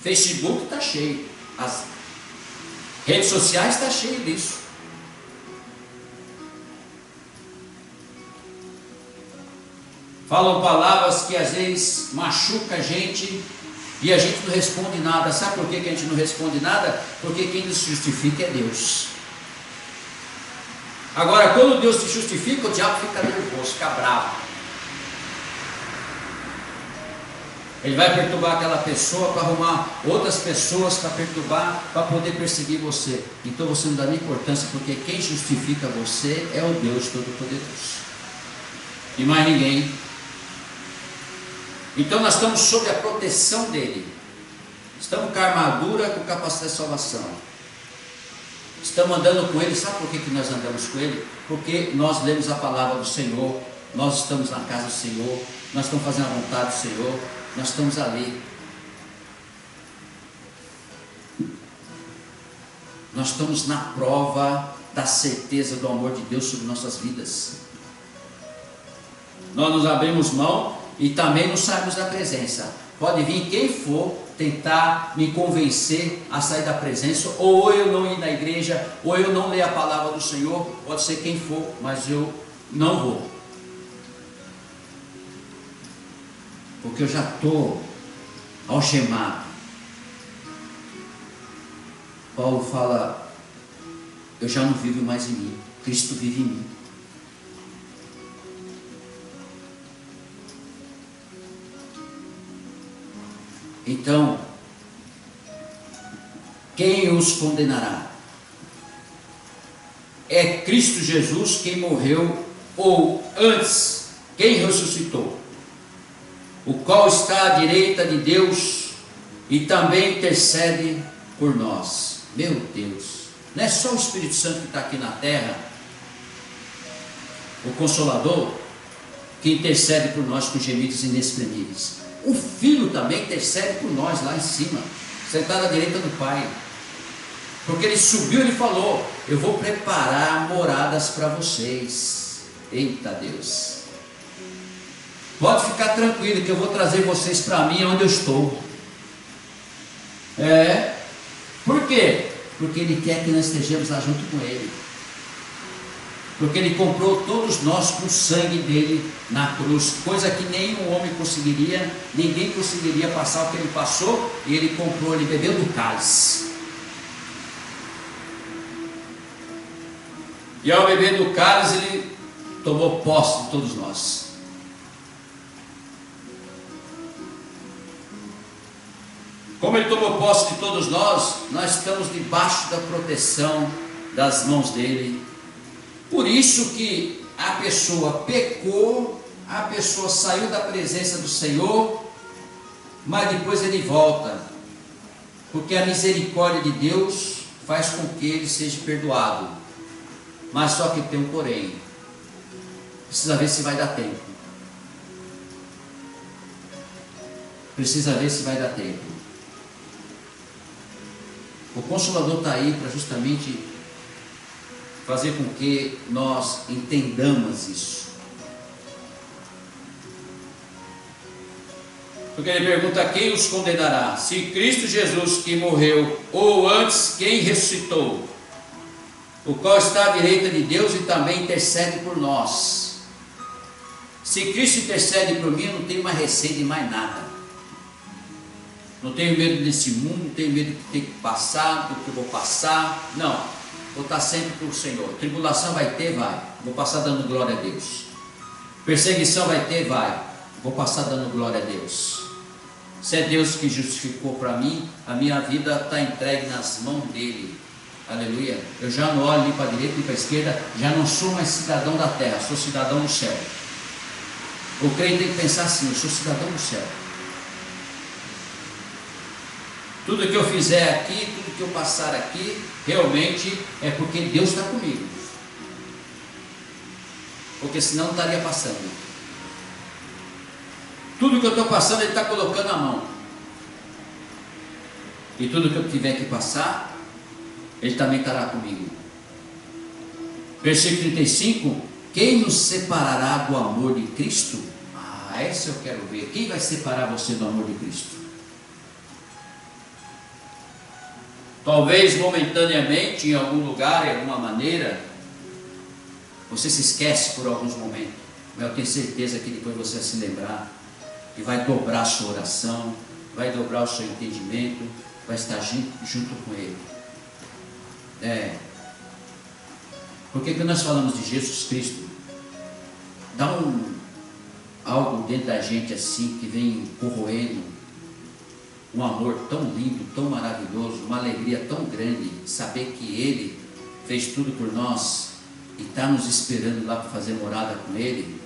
Facebook está cheio, as redes sociais estão cheias disso. Falam palavras que às vezes machucam a gente e a gente não responde nada. Sabe por que a gente não responde nada? Porque quem nos justifica é Deus. Agora, quando Deus te justifica, o diabo fica nervoso, fica bravo. Ele vai perturbar aquela pessoa para arrumar outras pessoas para perturbar, para poder perseguir você. Então você não dá nem importância, porque quem justifica você é o Deus Todo-Poderoso. E mais ninguém. Então nós estamos sob a proteção dele. Estamos com a armadura, com capacete de salvação. Estamos andando com ele. Sabe por que nós andamos com ele? Porque nós lemos a palavra do Senhor. Nós estamos na casa do Senhor. Nós estamos fazendo a vontade do Senhor. Nós estamos ali. Nós estamos na prova da certeza do amor de Deus sobre nossas vidas. Nós nos abrimos mão e também não saímos da presença. Pode vir quem for tentar me convencer a sair da presença, ou eu não ir na igreja, ou eu não ler a palavra do Senhor. Pode ser quem for, mas eu não vou. Porque eu já estou algemado. Paulo fala: eu já não vivo mais em mim, Cristo vive em mim. Então, quem os condenará? É Cristo Jesus quem morreu, ou antes, quem ressuscitou, o qual está à direita de Deus e também intercede por nós. Meu Deus, não é só o Espírito Santo que está aqui na terra, o Consolador, que intercede por nós com gemidos inexprimíveis. O Filho também intercede por nós lá em cima, sentado à direita do Pai. Porque ele subiu e falou: eu vou preparar moradas para vocês. Eita Deus! Pode ficar tranquilo que eu vou trazer vocês para mim onde eu estou. Por quê? Porque ele quer que nós estejamos lá junto com ele. Porque ele comprou todos nós com o sangue dele na cruz, coisa que nenhum homem conseguiria, ninguém conseguiria passar o que ele passou, e ele comprou, ele bebeu do cálice. E ao beber do cálice, ele tomou posse de todos nós. Como ele tomou posse de todos nós, nós estamos debaixo da proteção das mãos dele. Por isso que a pessoa pecou, a pessoa saiu da presença do Senhor, mas depois ele volta, porque a misericórdia de Deus faz com que ele seja perdoado. Mas só que tem um porém, precisa ver se vai dar tempo. Precisa ver se vai dar tempo. O Consolador está aí para justamente fazer com que nós entendamos isso. Porque ele pergunta: quem os condenará? Se Cristo Jesus que morreu, ou antes quem ressuscitou, o qual está à direita de Deus e também intercede por nós. Se Cristo intercede por mim, eu não tenho mais receio de mais nada. Não tenho medo desse mundo, não tenho medo de ter que passar, do que eu vou passar. Não, vou estar sempre com o Senhor. Tribulação vai ter, vai. Vou passar dando glória a Deus. Perseguição vai ter, vai. Vou passar dando glória a Deus. Se é Deus que justificou para mim, a minha vida está entregue nas mãos dele. Aleluia. Eu já não olho nem para a direita nem para a esquerda, já não sou mais cidadão da terra, sou cidadão do céu. O crente tem que pensar assim: eu sou cidadão do céu. Tudo que eu fizer aqui, tudo que eu passar aqui, realmente é porque Deus está comigo. Porque senão não estaria passando. Tudo que eu estou passando, Ele está colocando a mão. E tudo que eu tiver que passar, Ele também estará comigo. Versículo 35: quem nos separará do amor de Cristo? Essa eu quero ver. Quem vai separar você do amor de Cristo? Talvez momentaneamente, em algum lugar, em alguma maneira, você se esquece por alguns momentos. Mas eu tenho certeza que depois você vai se lembrar e vai dobrar a sua oração, vai dobrar o seu entendimento, vai estar junto com Ele. Porque quando nós falamos de Jesus Cristo, dá algo dentro da gente assim que vem corroendo, um amor tão lindo, tão maravilhoso, uma alegria tão grande, saber que Ele fez tudo por nós e está nos esperando lá para fazer morada com Ele.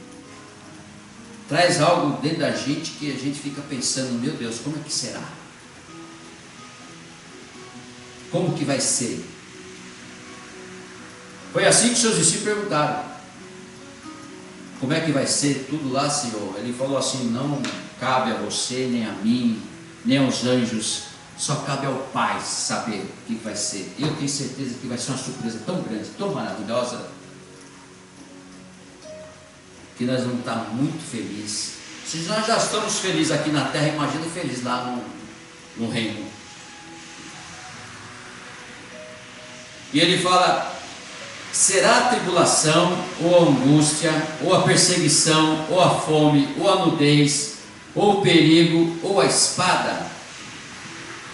Traz algo dentro da gente que a gente fica pensando: meu Deus, como é que será? Como que vai ser? Foi assim que seus discípulos perguntaram: como é que vai ser tudo lá, Senhor? Ele falou assim: não cabe a você, nem a mim, nem aos anjos, só cabe ao Pai saber o que vai ser. Eu tenho certeza que vai ser uma surpresa tão grande, tão maravilhosa, que nós vamos estar muito felizes. Se nós já estamos felizes aqui na terra, imagina feliz lá no reino. E ele fala: será a tribulação, ou a angústia, ou a perseguição, ou a fome, ou a nudez, ou o perigo, ou a espada?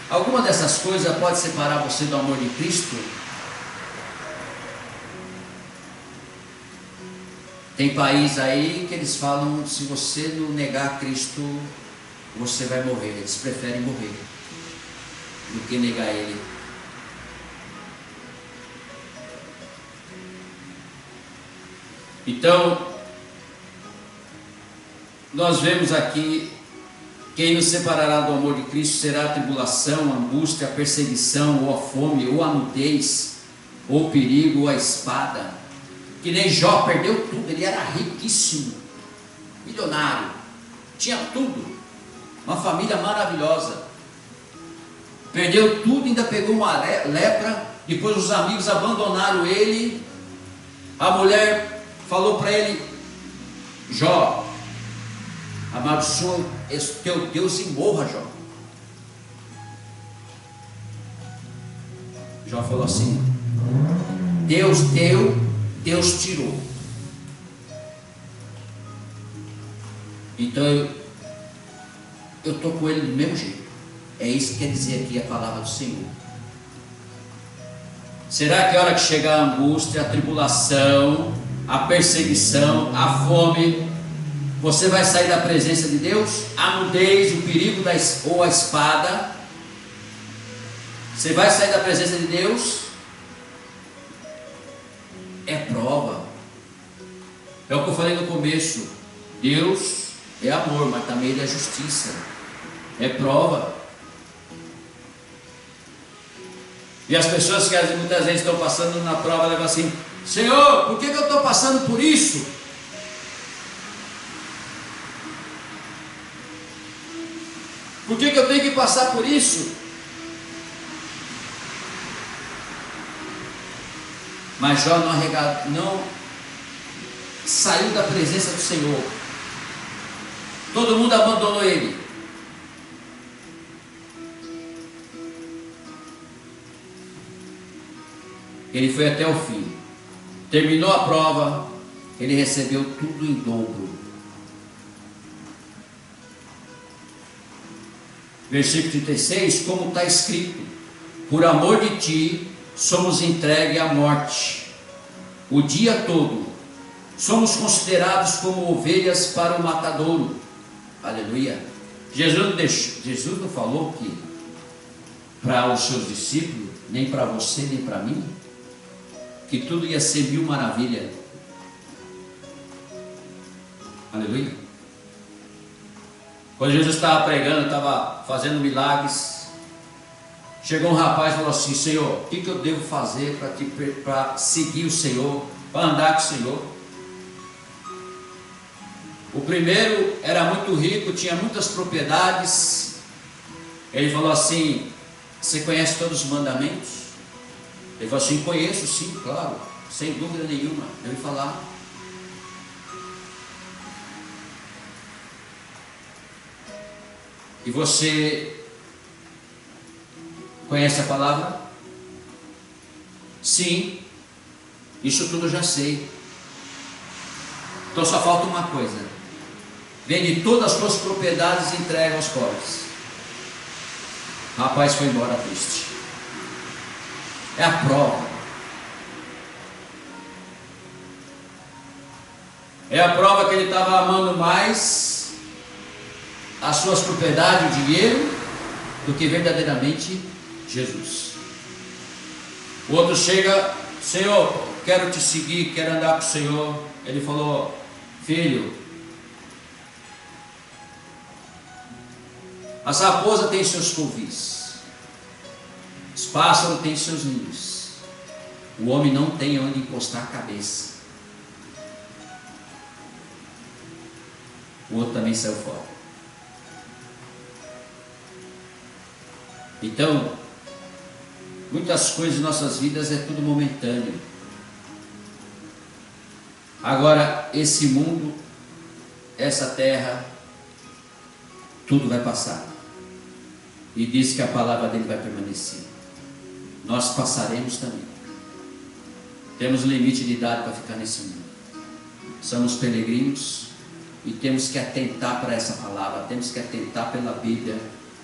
Alguma dessas coisas pode separar você do amor de Cristo? Tem país aí que eles falam: se você não negar Cristo, você vai morrer. Eles preferem morrer do que negar Ele. Então, nós vemos aqui: quem nos separará do amor de Cristo? Será a tribulação, a angústia, a perseguição, ou a fome, ou a nudez, ou o perigo, ou a espada. Que nem Jó perdeu tudo. Ele era riquíssimo, milionário, tinha tudo, uma família maravilhosa. Perdeu tudo, ainda pegou uma lepra. Depois os amigos abandonaram ele. A mulher falou para ele: Jó, amaldiçoa teu Deus e morra, Jó. Jó falou assim: Deus deu, Deus tirou. Então eu estou com ele do mesmo jeito. É isso que quer dizer aqui a palavra do Senhor. Será que a hora que chegar a angústia, a tribulação, a perseguição, a fome, você vai sair da presença de Deus? A nudez, o perigo ou a espada, você vai sair da presença de Deus? É prova. É o que eu falei no começo: Deus é amor, mas também Ele é justiça. É prova. E as pessoas que muitas vezes estão passando na prova levam assim: Senhor, por que eu estou passando por isso? Por que eu tenho que passar por isso? Mas Jó não saiu da presença do Senhor. Todo mundo abandonou ele. Ele foi até o fim. Terminou a prova. Ele recebeu tudo em dobro. Versículo 36, como está escrito: por amor de ti somos entregues à morte o dia todo, somos considerados como ovelhas para o matadouro. Aleluia. Jesus não falou que para os seus discípulos, nem para você, nem para mim, que tudo ia ser mil maravilha. Aleluia. Quando Jesus estava pregando, estava fazendo milagres, chegou um rapaz e falou assim: Senhor, o que eu devo fazer para seguir o Senhor, para andar com o Senhor? O primeiro era muito rico, tinha muitas propriedades. Ele falou assim: você conhece todos os mandamentos? Ele falou assim: conheço, sim, claro, sem dúvida nenhuma. Eu ia falar. E você conhece a palavra? Sim, isso tudo eu já sei. Então só falta uma coisa: vende todas as suas propriedades e entrega aos pobres. O rapaz foi embora triste. É a prova. É a prova que ele estava amando mais as suas propriedades, o dinheiro, do que verdadeiramente Jesus. O outro chega: Senhor, quero te seguir, quero andar com o Senhor. Ele falou: filho, as raposas têm seus covis, os pássaros têm seus ninhos, o homem não tem onde encostar a cabeça. O outro também saiu fora. Então, muitas coisas em nossas vidas é tudo momentâneo. Agora, esse mundo, essa terra, tudo vai passar. E diz que a palavra dele vai permanecer. Nós passaremos também. Temos limite de idade para ficar nesse mundo. Somos peregrinos e temos que atentar para essa palavra, temos que atentar pela Bíblia.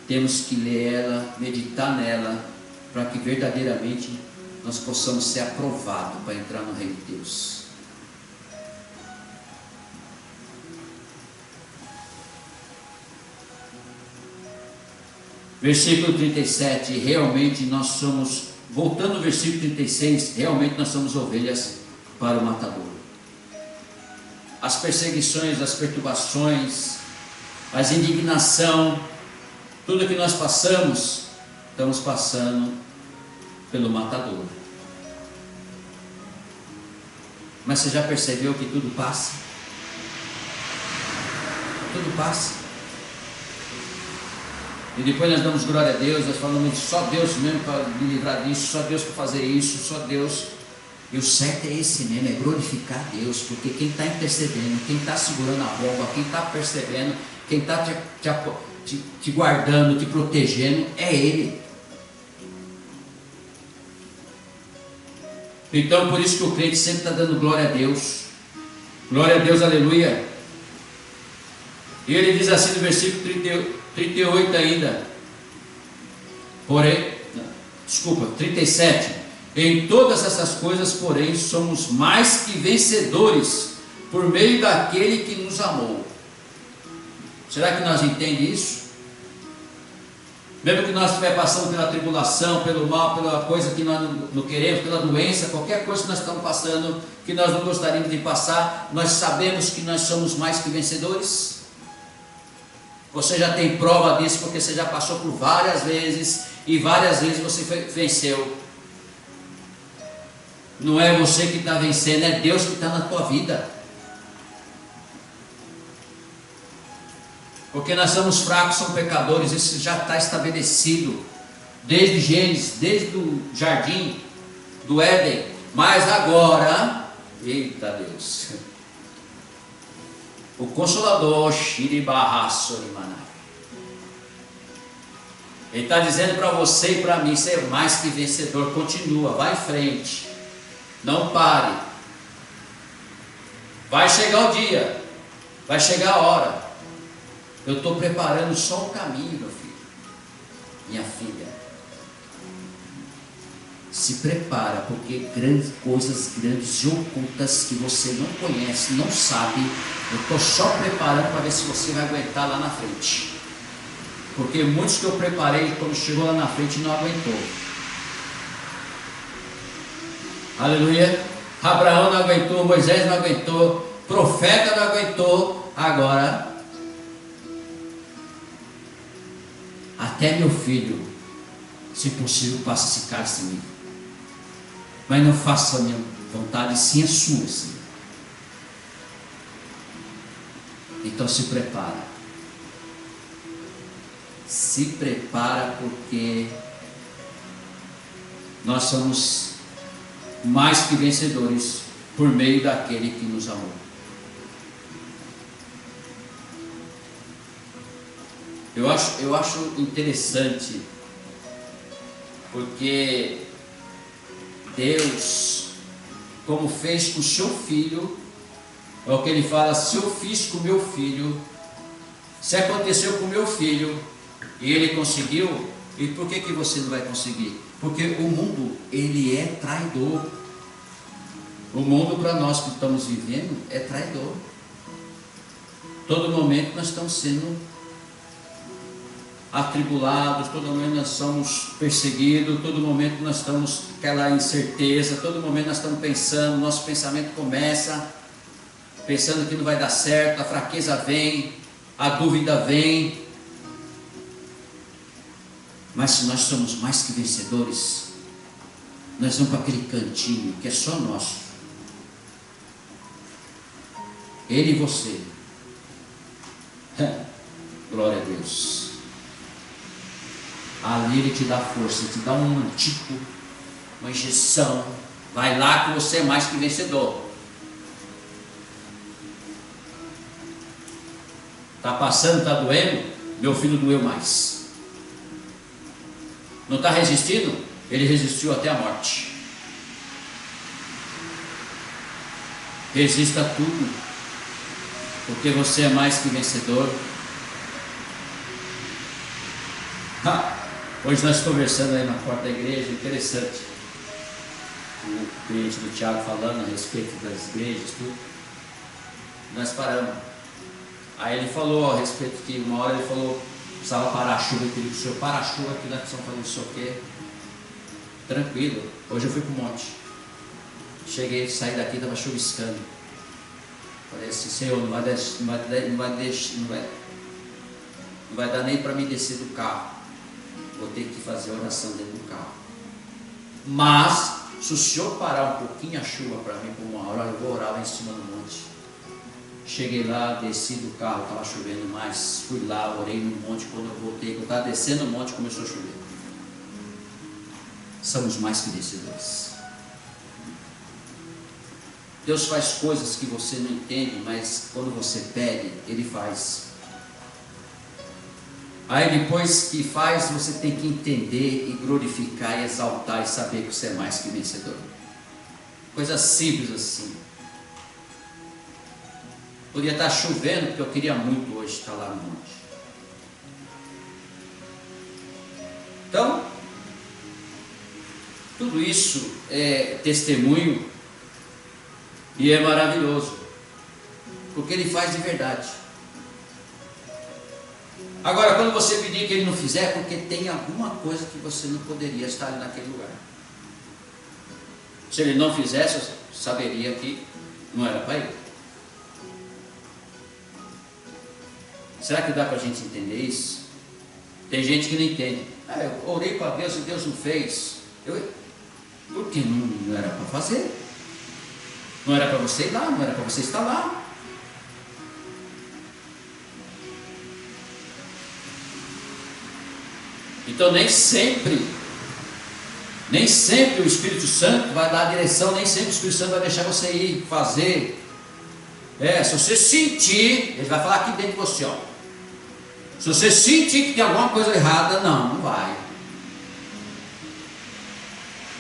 Temos que ler ela, meditar nela, para que verdadeiramente nós possamos ser aprovados para entrar no reino de Deus. Versículo 37, realmente nós somos, voltando ao versículo 36, realmente nós somos ovelhas para o matador. As perseguições, as perturbações, as indignação, tudo que nós passamos, estamos passando pelo matador. Mas você já percebeu que tudo passa? Tudo passa. E depois nós damos glória a Deus, nós falamos: só Deus mesmo para me livrar disso, só Deus para fazer isso, só Deus. E o certo é esse mesmo, é glorificar a Deus, porque quem está intercedendo, quem está segurando a bomba, quem está percebendo, quem está te guardando, te protegendo, é Ele. Então por isso que o crente sempre está dando glória a Deus. Glória a Deus, aleluia. E ele diz assim no versículo 38 ainda. Porém, desculpa, 37. Em todas essas coisas, porém, somos mais que vencedores por meio daquele que nos amou. Será que nós entendemos isso? Mesmo que nós estivermos passando pela tribulação, pelo mal, pela coisa que nós não queremos, pela doença, qualquer coisa que nós estamos passando, que nós não gostaríamos de passar, nós sabemos que nós somos mais que vencedores. Você já tem prova disso, porque você já passou por várias vezes, e várias vezes você venceu. Não é você que está vencendo, é Deus que está na tua vida. Porque nós somos fracos, somos pecadores, isso já está estabelecido desde Gênesis, desde o jardim do Éden. Mas agora, eita Deus, o Consolador, Ele está dizendo para você e para mim ser mais que vencedor. Continua, vai em frente, não pare. Vai chegar o dia, vai chegar a hora. Eu estou preparando só o caminho, meu filho, minha filha. Se prepara, porque grandes coisas, grandes e ocultas que você não conhece, não sabe, eu estou só preparando para ver se você vai aguentar lá na frente. Porque muitos que eu preparei, quando chegou lá na frente, não aguentou. Aleluia. Abraão não aguentou, Moisés não aguentou, profeta não aguentou. Agora até meu filho, se possível, passe esse cálice em mim. Mas não faça a minha vontade, sim a sua, Senhor. Então se prepara. Se prepara, porque nós somos mais que vencedores por meio daquele que nos amou. Eu acho interessante, porque Deus, como fez com o seu filho, é o que ele fala: se eu fiz com o meu filho, se aconteceu com o meu filho, e ele conseguiu, e por que você não vai conseguir? Porque o mundo, ele é traidor. O mundo, para nós que estamos vivendo, é traidor. Todo momento nós estamos sendo atribulados, todo momento nós somos perseguidos, todo momento nós estamos com aquela incerteza, todo momento nós estamos pensando, nosso pensamento começa pensando que não vai dar certo, a fraqueza vem, a dúvida vem. Mas se nós somos mais que vencedores, nós vamos para aquele cantinho que é só nosso, ele e você. Glória a Deus. Ali ele te dá força, te dá um tipo, uma injeção. Vai lá que você é mais que vencedor. Está passando, está doendo? Meu filho doeu mais. Não está resistindo? Ele resistiu até a morte. Resista a tudo, porque você é mais que vencedor. Hoje nós conversando aí na porta da igreja, interessante, o cliente do Tiago falando a respeito das igrejas, tudo. Nós paramos. Aí ele falou a respeito que uma hora ele falou, precisava parar a chuva, eu pedi para o senhor parar a chuva aqui na São Paulo, não sei o quê. Tranquilo. Hoje eu fui para o monte. Cheguei, saí daqui, estava chuviscando. Falei assim: Senhor, não vai dar nem para mim descer do carro. Vou ter que fazer oração dentro do carro. Mas, se o senhor parar um pouquinho a chuva para mim por uma hora, eu vou orar lá em cima do monte. Cheguei lá, desci do carro, estava chovendo mais. Fui lá, orei no monte. Quando eu voltei, quando eu estava descendo o monte, começou a chover. Somos mais que vencedores. Deus faz coisas que você não entende, mas quando você pede, Ele faz. Aí depois que faz, você tem que entender e glorificar e exaltar e saber que você é mais que vencedor. Coisa simples assim. Podia estar chovendo, porque eu queria muito hoje estar lá no monte. Então, tudo isso é testemunho e é maravilhoso, porque Ele faz de verdade. Agora, quando você pedir que Ele não fizer, porque tem alguma coisa que você não poderia estar ali naquele lugar. Se Ele não fizesse, eu saberia que não era para Ele. Será que dá para a gente entender isso? Tem gente que não entende. Eu orei para Deus e Deus não fez. Porque não era para fazer. Não era para você ir lá, não era para você estar lá. Então nem sempre o Espírito Santo vai dar a direção, nem sempre o Espírito Santo vai deixar você ir fazer. Se você sentir, ele vai falar aqui dentro de você, ó. Se você sentir que tem alguma coisa errada, não vai.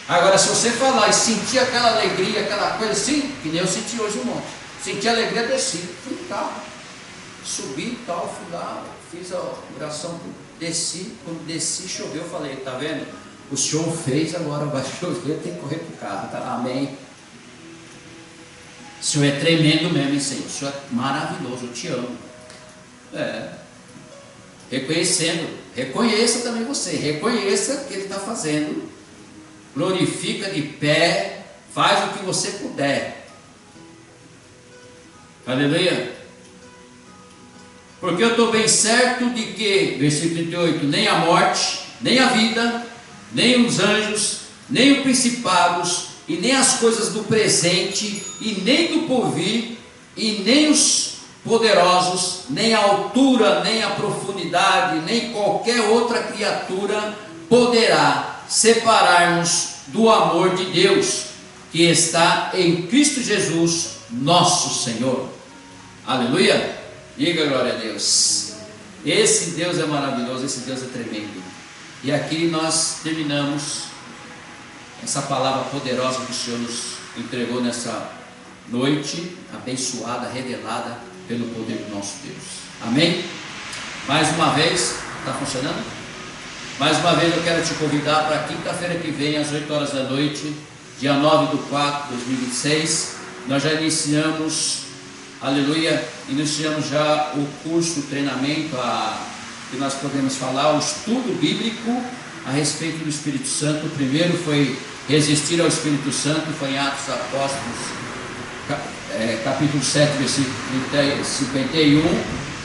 Agora, se você falar e sentir aquela alegria, aquela coisa assim, que nem eu senti hoje no monte. Senti a alegria, desci, fui no carro, subi e tal, fui lá, fiz a oração, desci. Quando desci, choveu, eu falei: tá vendo? O senhor fez, agora vai chover, tem que correr pro carro, tá? Amém. O senhor é tremendo mesmo, hein, Senhor? O senhor é maravilhoso, eu te amo. Reconheça também você, reconheça o que Ele está fazendo. Glorifica de pé, faz o que você puder. Aleluia. Porque eu estou bem certo de que, versículo 38, nem a morte, nem a vida, nem os anjos, nem os principados, e nem as coisas do presente, e nem do porvir, e nem os poderosos, nem a altura, nem a profundidade, nem qualquer outra criatura poderá separar-nos do amor de Deus, que está em Cristo Jesus, nosso Senhor. Aleluia! Diga glória a Deus. Esse Deus é maravilhoso, esse Deus é tremendo. E aqui nós terminamos essa palavra poderosa que o Senhor nos entregou nessa noite, abençoada, revelada pelo poder do nosso Deus. Amém? Mais uma vez, está funcionando? Mais uma vez eu quero te convidar para quinta-feira que vem, às 8 horas da noite, dia 9/4/2026. Nós já iniciamos, aleluia, iniciamos já o curso, o treinamento, que nós podemos falar, o estudo bíblico a respeito do Espírito Santo. O primeiro foi resistir ao Espírito Santo, foi em Atos Apóstolos, capítulo 7, versículo 51,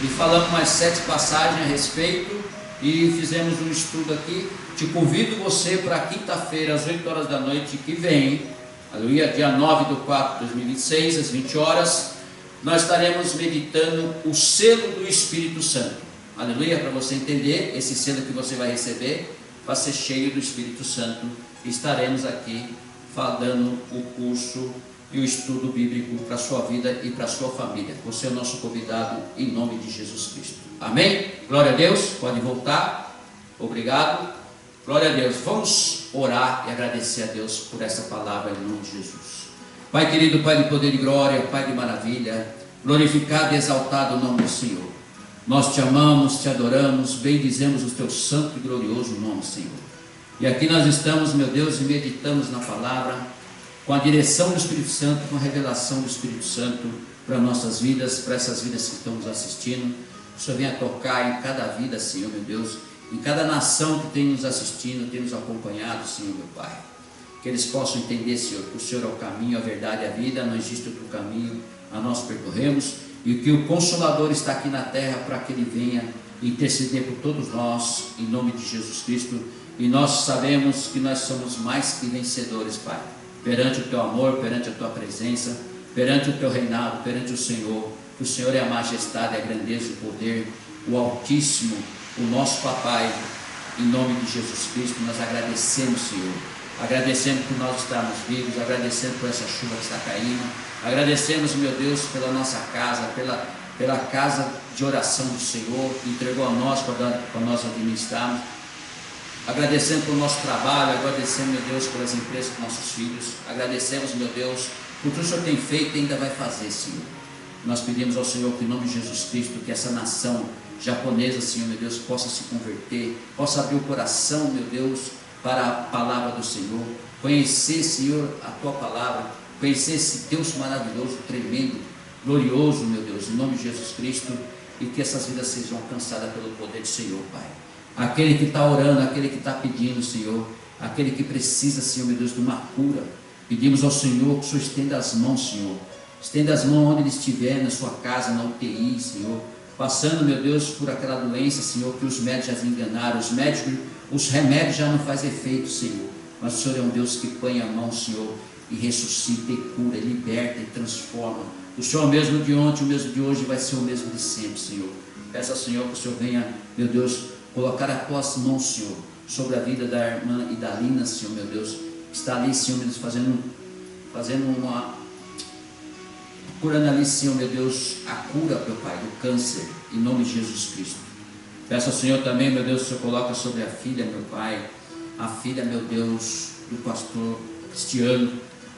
e falamos mais 7 passagens a respeito, e fizemos um estudo aqui. Te convido você para quinta-feira, às 8 horas da noite que vem, aleluia, dia 9/4/2026, às 20 horas, nós estaremos meditando o selo do Espírito Santo, aleluia, para você entender esse selo que você vai receber, para ser cheio do Espírito Santo. Estaremos aqui falando o curso e o estudo bíblico para a sua vida e para a sua família. Você é o nosso convidado em nome de Jesus Cristo. Amém? Glória a Deus. Pode voltar. Obrigado. Glória a Deus. Vamos orar e agradecer a Deus por essa palavra em nome de Jesus. Pai querido, Pai de poder e glória, Pai de maravilha, glorificado e exaltado o nome do Senhor. Nós te amamos, te adoramos, bendizemos o teu santo e glorioso nome, Senhor. E aqui nós estamos, meu Deus, e meditamos na palavra, com a direção do Espírito Santo, com a revelação do Espírito Santo para nossas vidas, para essas vidas que estamos assistindo. O Senhor venha tocar em cada vida, Senhor, meu Deus, em cada nação que tem nos assistindo, tem nos acompanhado, Senhor, meu Pai. Que eles possam entender, Senhor, que o Senhor é o caminho, a verdade e a vida, não existe outro caminho a nós percorremos, e que o Consolador está aqui na terra para que Ele venha interceder por todos nós, em nome de Jesus Cristo. E nós sabemos que nós somos mais que vencedores, Pai, perante o Teu amor, perante a Tua presença, perante o Teu reinado, perante o Senhor. O Senhor é a majestade, a grandeza, o poder, o Altíssimo, o nosso Papai. Em nome de Jesus Cristo, nós agradecemos, Senhor. Agradecemos por nós estarmos vivos, agradecemos por essa chuva que está caindo, agradecemos, meu Deus, pela nossa casa, pela casa de oração do Senhor, que entregou a nós para nós administrarmos. Agradecemos pelo nosso trabalho, agradecemos, meu Deus, pelas empresas dos nossos filhos, agradecemos, meu Deus, por tudo que o Senhor tem feito e ainda vai fazer, Senhor. Nós pedimos ao Senhor que, em nome de Jesus Cristo, que essa nação japonesa, Senhor, meu Deus, possa se converter, possa abrir o coração, meu Deus, para a palavra do Senhor, conhecer, Senhor, a Tua palavra, conhecer esse Deus maravilhoso, tremendo, glorioso, meu Deus, em nome de Jesus Cristo, e que essas vidas sejam alcançadas pelo poder do Senhor, Pai. Aquele que está orando, aquele que está pedindo, Senhor, aquele que precisa, Senhor, meu Deus, de uma cura, pedimos ao Senhor que o Senhor estenda as mãos, Senhor, estenda as mãos onde ele estiver, na sua casa, na UTI, Senhor, passando, meu Deus, por aquela doença, Senhor, que os médicos já enganaram, os remédios já não fazem efeito, Senhor, mas o Senhor é um Deus que põe a mão, Senhor, e ressuscita, e cura, e liberta, e transforma. O Senhor mesmo de ontem, o mesmo de hoje, vai ser o mesmo de sempre, Senhor. Peço ao Senhor que o Senhor venha, meu Deus, colocar as Tuas mãos, Senhor, sobre a vida da irmã Idalina, Senhor, meu Deus, que está ali, Senhor, meu Deus, fazendo uma, curando ali, Senhor, meu Deus, a cura, meu Pai, do câncer, em nome de Jesus Cristo. Peço ao Senhor também, meu Deus, que o Senhor coloca sobre a filha, meu Pai, a filha, meu Deus, do pastor Cristiano,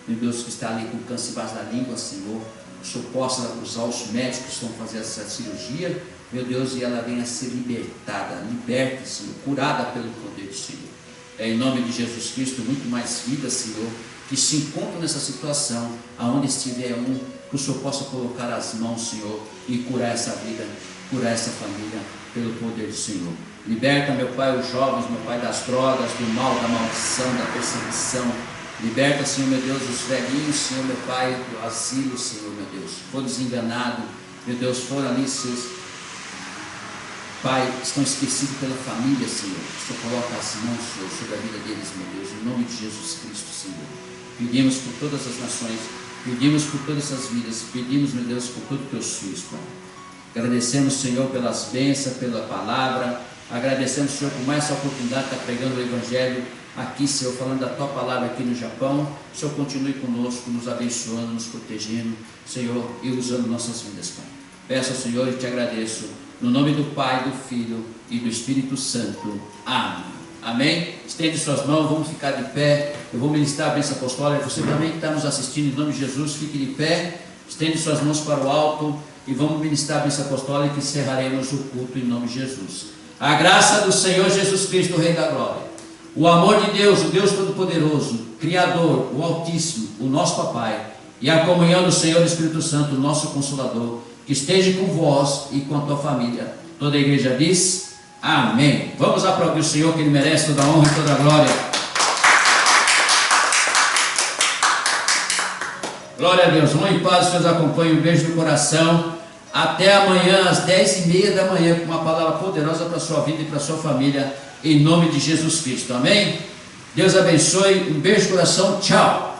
meu Deus, que está ali com câncer embaixo da língua, Senhor. O Senhor possa usar os médicos que estão fazendo essa cirurgia, meu Deus, e ela venha a ser libertada, liberta, Senhor, curada pelo poder do Senhor. É em nome de Jesus Cristo, muito mais vidas, Senhor, que se encontram nessa situação, aonde estiver um, que o Senhor possa colocar as mãos, Senhor, e curar essa vida, curar essa família, pelo poder do Senhor. Liberta, meu Pai, os jovens, meu Pai, das drogas, do mal, da maldição, da perseguição. Liberta, Senhor, meu Deus, os velhinhos, Senhor, meu Pai, do asilo, Senhor, meu Deus. Foram desenganados, meu Deus, foram ali seus Pai, estão esquecidos pela família, Senhor. O Senhor coloca as mãos, Senhor, sobre a vida deles, meu Deus, em nome de Jesus Cristo, Senhor. Pedimos por todas as nações, pedimos por todas as vidas, pedimos, meu Deus, por todos os teus filhos, Pai. Agradecemos, Senhor, pelas bênçãos, pela palavra. Agradecemos, Senhor, por mais essa oportunidade de estar pregando o Evangelho aqui, Senhor, falando da tua palavra aqui no Japão. O Senhor continue conosco, nos abençoando, nos protegendo, Senhor, e usando nossas vidas, Pai. Peço ao Senhor e te agradeço, no nome do Pai, do Filho e do Espírito Santo. Amém. Amém? Estende suas mãos, vamos ficar de pé. Eu vou ministrar a bênção apostólica. Você também que está nos assistindo, em nome de Jesus, fique de pé. Estende suas mãos para o alto e vamos ministrar a bênção apostólica e encerraremos o culto em nome de Jesus. A graça do Senhor Jesus Cristo, o Rei da Glória, o amor de Deus, o Deus Todo-Poderoso, Criador, o Altíssimo, o nosso Papai, e a comunhão do Senhor e do Espírito Santo, o nosso Consolador, que esteja com vós e com a tua família. Toda a igreja diz amém. Vamos aplaudir o Senhor, que Ele merece toda a honra e toda a glória. Glória a Deus. Vão em paz, Deus acompanhe. Um beijo no coração. Até amanhã, às 10h30 da manhã, com uma palavra poderosa para a sua vida e para a sua família, em nome de Jesus Cristo. Amém? Deus abençoe. Um beijo no coração. Tchau.